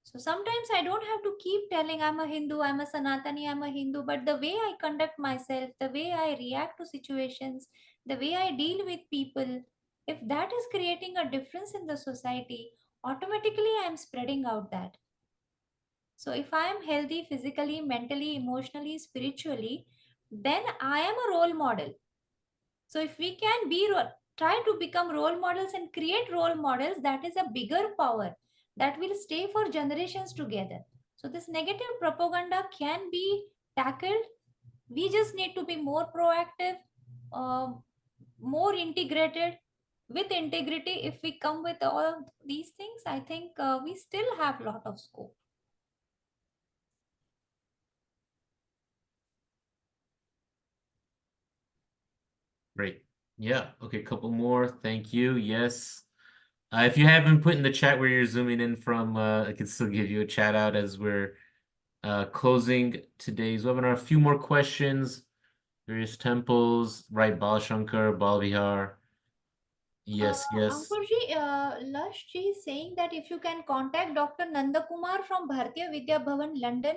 [SPEAKER 2] So sometimes I don't have to keep telling I'm a Hindu, I'm a Sanatani, I'm a Hindu, but the way I conduct myself, the way I react to situations, the way I deal with people, if that is creating a difference in the society, automatically I'm spreading out that. So if I am healthy physically, mentally, emotionally, spiritually, then I am a role model. So if we can try to become role models and create role models, that is a bigger power that will stay for generations together. So this negative propaganda can be tackled. We just need to be more proactive, uh, more integrated with integrity. If we come with all these things, I think we still have a lot of scope.
[SPEAKER 1] Great. Yeah. Okay, a couple more. Thank you. Yes. If you haven't put in the chat where you're zooming in from, I can still give you a chat out as we're closing today's webinar. A few more questions. Various temples, right? Balshankar, Balvihar. Yes, yes.
[SPEAKER 2] Ankurji, Lush ji is saying that if you can contact Dr. Nanda Kumar from Bhartiya Vidya Bhavan, London,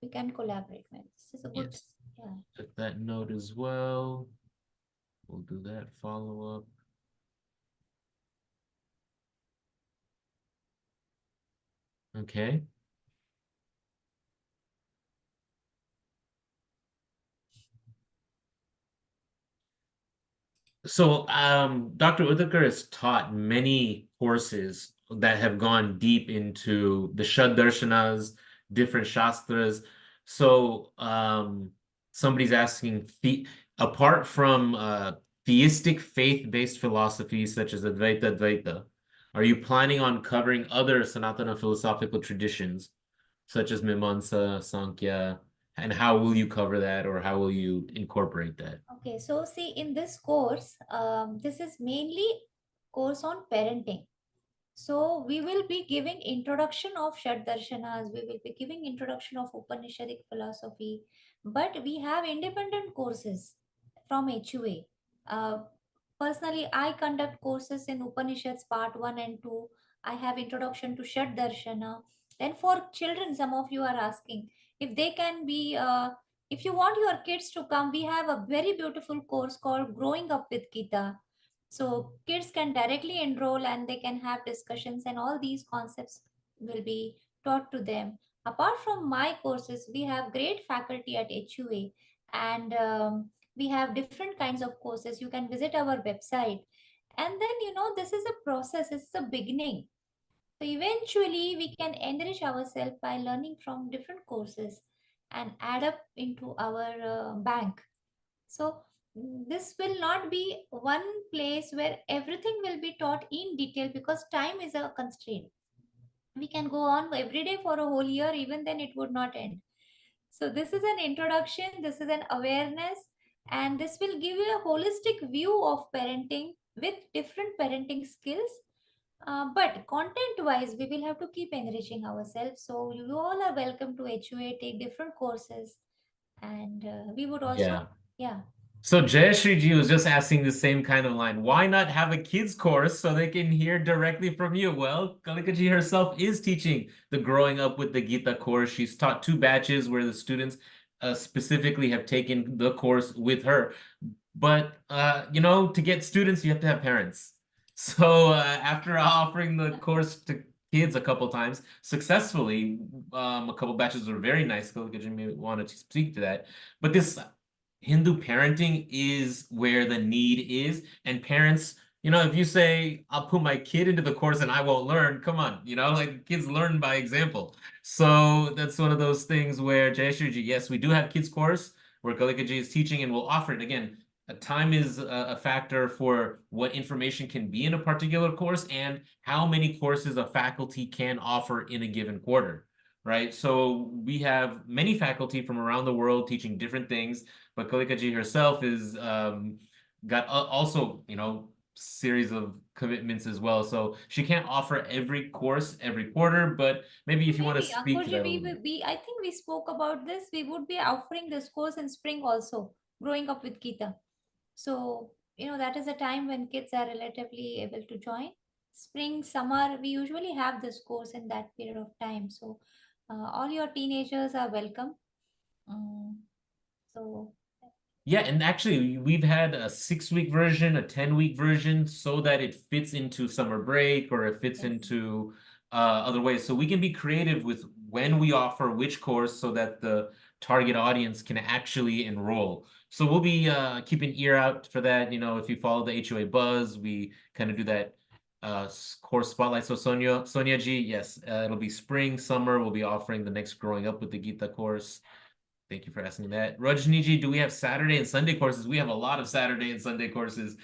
[SPEAKER 2] we can collaborate. Man, this is a good.
[SPEAKER 1] Yes.
[SPEAKER 2] Yeah.
[SPEAKER 1] Took that note as well. We'll do that follow-up. Okay. So, Dr. Udhikar has taught many courses that have gone deep into the Shad Darshanas, different Shastras. So, somebody's asking, apart from theistic faith-based philosophies such as Advaita Dvaita? Are you planning on covering other Sanatana philosophical traditions such as Mimamsa, Sankhya, and how will you cover that, or how will you incorporate that?
[SPEAKER 2] Okay, so see, in this course, this is mainly course on parenting. So we will be giving introduction of Shad Darshanas, we will be giving introduction of Upanishadic philosophy, but we have independent courses from HUA. Personally, I conduct courses in Upanishads part 1 and 2. I have introduction to Shad Darshana. Then for children, some of you are asking if they can be, if you want your kids to come, we have a very beautiful course called Growing Up with Gita. So kids can directly enroll and they can have discussions, and all these concepts will be taught to them. Apart from my courses, we have great faculty at HUA, and we have different kinds of courses. You can visit our website, and then this is a process, it's the beginning. So eventually we can enrich ourselves by learning from different courses and add up into our bank. So this will not be one place where everything will be taught in detail, because time is a constraint. We can go on every day for a whole year, even then it would not end. So this is an introduction, this is an awareness, and this will give you a holistic view of parenting with different parenting skills. But content wise, we will have to keep enriching ourselves. So you all are welcome to HUA, take different courses, and we would also,
[SPEAKER 1] Yeah.
[SPEAKER 2] yeah.
[SPEAKER 1] So Jayashree was just asking the same kind of line. Why not have a kids course so they can hear directly from you? Well, Kalika ji herself is teaching the Growing Up with the Gita course. She's taught 2 batches where the students specifically have taken the course with her. But to get students, you have to have parents. So after offering the course to kids a couple times successfully, a couple batches were very nice. Kalika ji may want to speak to that. But this Hindu parenting is where the need is. And parents, if you say, I'll put my kid into the course and I won't learn, come on, like kids learn by example. So that's one of those things where Jayashriji, yes, we do have kids course where Kalika ji is teaching, and we'll offer it. Again, time is a factor for what information can be in a particular course and how many courses a faculty can offer in a given quarter. Right. So we have many faculty from around the world teaching different things, but Kalika ji herself is got also, series of commitments as well. So she can't offer every course every quarter, but maybe if you want to
[SPEAKER 2] Maybe
[SPEAKER 1] speak to
[SPEAKER 2] Ankurji,
[SPEAKER 1] that a little bit.
[SPEAKER 2] I think we spoke about this. We would be offering this course in spring also, growing up with Gita. So, that is a time when kids are relatively able to join. Spring, summer, we usually have this course in that period of time. So, all your teenagers are welcome. Um, so,
[SPEAKER 1] Yeah, and actually, we've had a 6-week version, a 10-week version, so that it fits into summer break or it fits
[SPEAKER 2] yes.
[SPEAKER 1] into other ways. So we can be creative with when we offer which course so that the target audience can actually enroll. So we'll be keeping ear out for that. If you follow the HUA Buzz, we kind of do that course spotlight. So Sonia ji, yes, it'll be spring, summer. We'll be offering the next Growing Up with the Gita course. Thank you for asking that. Rajniji, do we have Saturday and Sunday courses? We have a lot of Saturday and Sunday courses.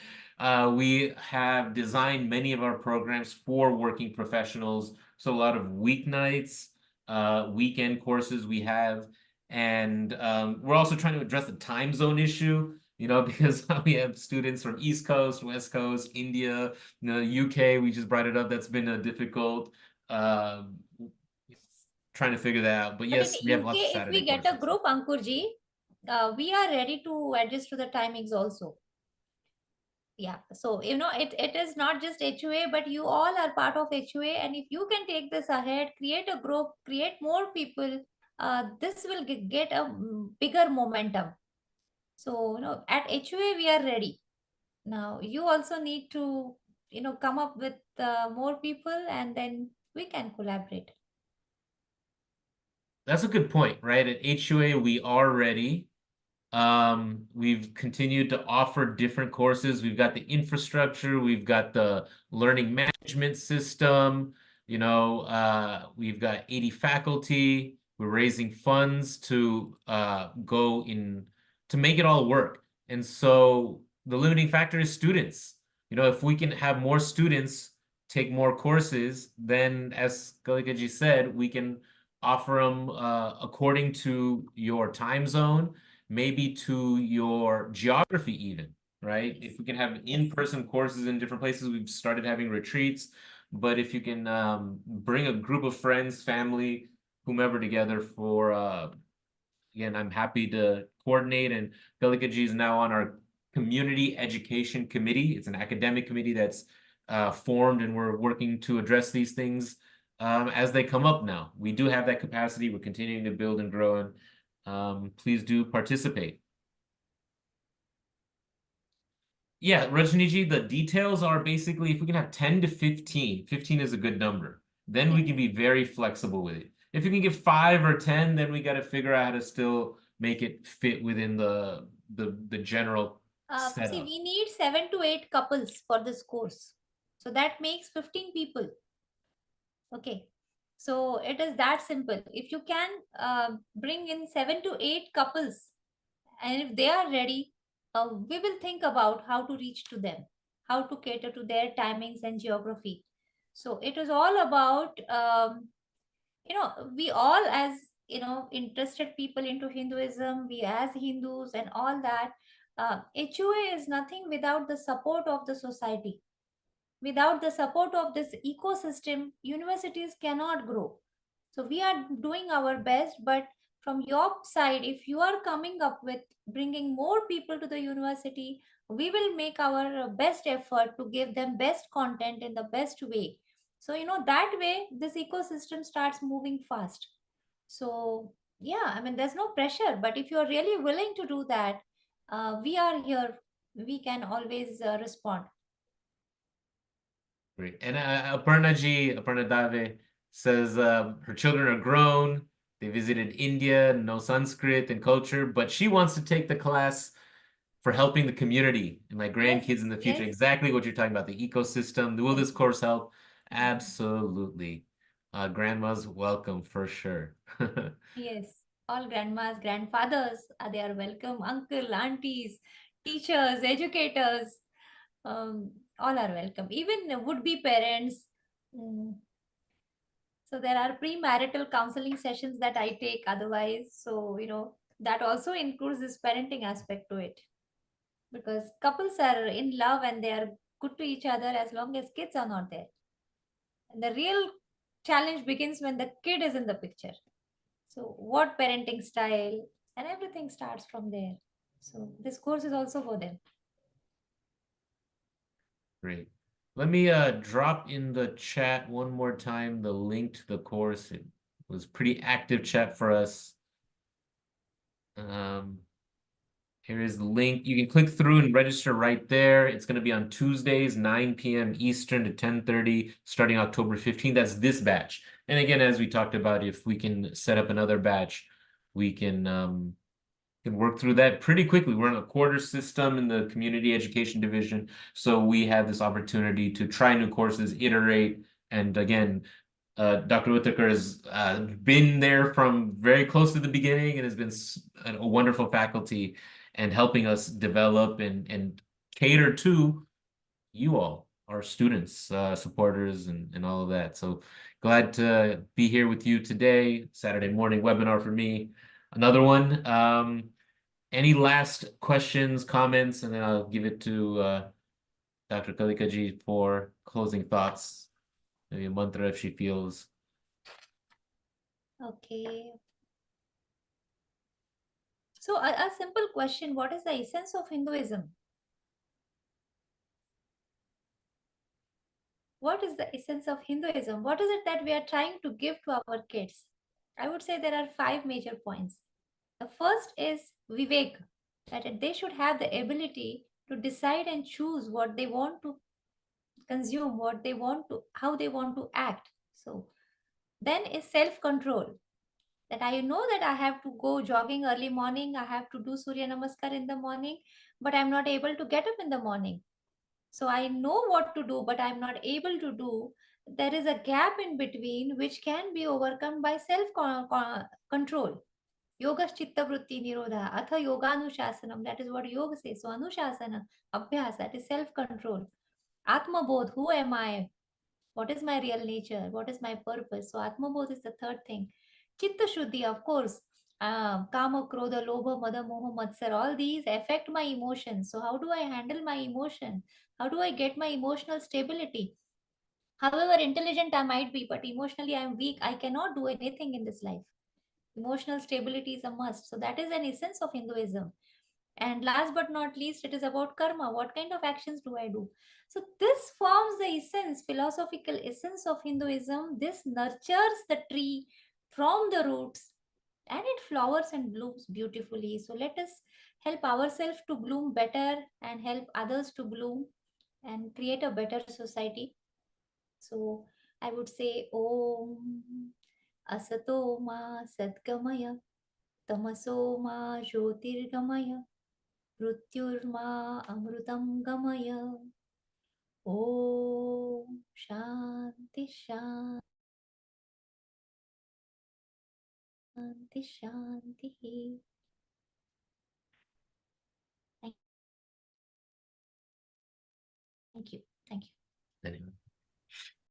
[SPEAKER 1] We have designed many of our programs for working professionals. So a lot of weeknights, weekend courses we have. And we're also trying to address the time zone issue, because we have students from East Coast, West Coast, India, UK. We just brought it up. That's been a difficult trying to figure that out. But
[SPEAKER 2] But in
[SPEAKER 1] yes, we have
[SPEAKER 2] UK,
[SPEAKER 1] lots of
[SPEAKER 2] if
[SPEAKER 1] Saturday
[SPEAKER 2] we get a
[SPEAKER 1] courses.
[SPEAKER 2] group, Ankurji, we are ready to adjust to the timings also. Yeah, so it is not just HUA, but you all are part of HUA, and if you can take this ahead, create a group, create more people, this will get a bigger momentum. So at HUA we are ready. Now you also need to come up with more people, and then we can collaborate.
[SPEAKER 1] That's a good point, right? At HUA, we are ready. We've continued to offer different courses. We've got the infrastructure, we've got the learning management system, we've got 80 faculty. We're raising funds to go in to make it all work. And so the limiting factor is students. If we can have more students take more courses, then as Kalika ji said, we can offer them according to your time zone, maybe to your geography even, right? If we can have in-person courses in different places, we've started having retreats, but if you can bring a group of friends, family, whomever together for again, I'm happy to coordinate, and Kalika ji is now on our community education committee. It's an academic committee that's formed, and we're working to address these things as they come up now. We do have that capacity. We're continuing to build and grow, and please do participate. Yeah, Rajniji, the details are basically if we can have 10 to 15, 15 is a good number. Then we can be very flexible with it. If you can get 5 or 10, then we got to figure out how to still make it fit within the general
[SPEAKER 2] See,
[SPEAKER 1] setup.
[SPEAKER 2] we need 7 to 8 couples for this course. So that makes 15 people. Okay. So it is that simple. If you can bring in 7 to 8 couples, and if they are ready, we will think about how to reach to them, how to cater to their timings and geography. So it is all about, we all as, interested people into Hinduism, we as Hindus and all that, HUA is nothing without the support of the society. Without the support of this ecosystem, universities cannot grow. So we are doing our best, but from your side, if you are coming up with bringing more people to the university, we will make our best effort to give them best content in the best way. So, that way this ecosystem starts moving fast. So, yeah, I mean, there's no pressure, but if you're really willing to do that, we are here. We can always respond.
[SPEAKER 1] Great. And Aparna Dave says her children are grown. They visited India, know Sanskrit and culture, but she wants to take the class for helping the community and my
[SPEAKER 2] Yes,
[SPEAKER 1] grandkids in the future.
[SPEAKER 2] yes.
[SPEAKER 1] Exactly what you're talking about, the ecosystem. Will
[SPEAKER 2] Yes.
[SPEAKER 1] this course help? Absolutely. Grandma's welcome for sure.
[SPEAKER 2] Yes, all grandmas, grandfathers, they are welcome. Uncle, aunties, teachers, educators, all are welcome. Even would-be parents. Mm. So there are premarital counseling sessions that I take otherwise. So, that also includes this parenting aspect to it. Because couples are in love and they are good to each other as long as kids are not there. And the real challenge begins when the kid is in the picture. So, what parenting style and everything starts from there. So, this course is also for them.
[SPEAKER 1] Great. Let me drop in the chat one more time the link to the course. It was pretty active chat for us. Here is the link. You can click through and register right there. It's going to be on Tuesdays, 9 p.m. Eastern to 10:30, starting October 15th. That's this batch. And again, as we talked about, if we can set up another batch, we can work through that pretty quickly. We're in a quarter system in the community education division, so we have this opportunity to try new courses, iterate, and again, Dr. Whitaker has been there from very close to the beginning and has been a wonderful faculty and helping us develop and cater to you all, our students, supporters, and all of that. So glad to be here with you today. Saturday morning webinar for me. Another one. Any last questions, comments, and then I'll give it to Dr. Kalika ji for closing thoughts. Maybe a mantra if she feels.
[SPEAKER 2] Okay. So, a simple question: what is the essence of Hinduism? What is the essence of Hinduism? What is it that we are trying to give to our kids? I would say there are 5 major points. The first is Vivek, that they should have the ability to decide and choose what they want to consume, what they want to, how they want to act. So then is self control, that I know that I have to go jogging early morning, I have to do Surya Namaskar in the morning, but I'm not able to get up in the morning. So I know what to do, but I'm not able to do. There is a gap in between which can be overcome by self control. Yogaschitta vritti nirodha, atha yoganuशासनम. That is what yoga says. So anushasana, abhyas, that is self-control. Atma bodh, who am I? What is my real nature? What is my purpose? So Atma bodh is the third thing. Chitta Shuddhi, of course. Kama, Krodha, Lobha, Mada, Moha, Matsar, all these affect my emotions. So how do I handle my emotion? How do I get my emotional stability? However intelligent I might be, but emotionally I am weak. I cannot do anything in this life. Emotional stability is a must. So that is an essence of Hinduism. And last but not least, it is about karma. What kind of actions do I do? So this forms the essence, philosophical essence of Hinduism. This nurtures the tree from the roots and it flowers and blooms beautifully. So let us help ourselves to bloom better and help others to bloom and create a better society. So I would say Om Asato Ma Sadgamaya Tamaso Ma Jyotirgamaya मृत्युर्मा अमृतं गमय. ॐ शान्ति शान्ति शान्तिः. Thank you. Thank you.
[SPEAKER 1] Anyway.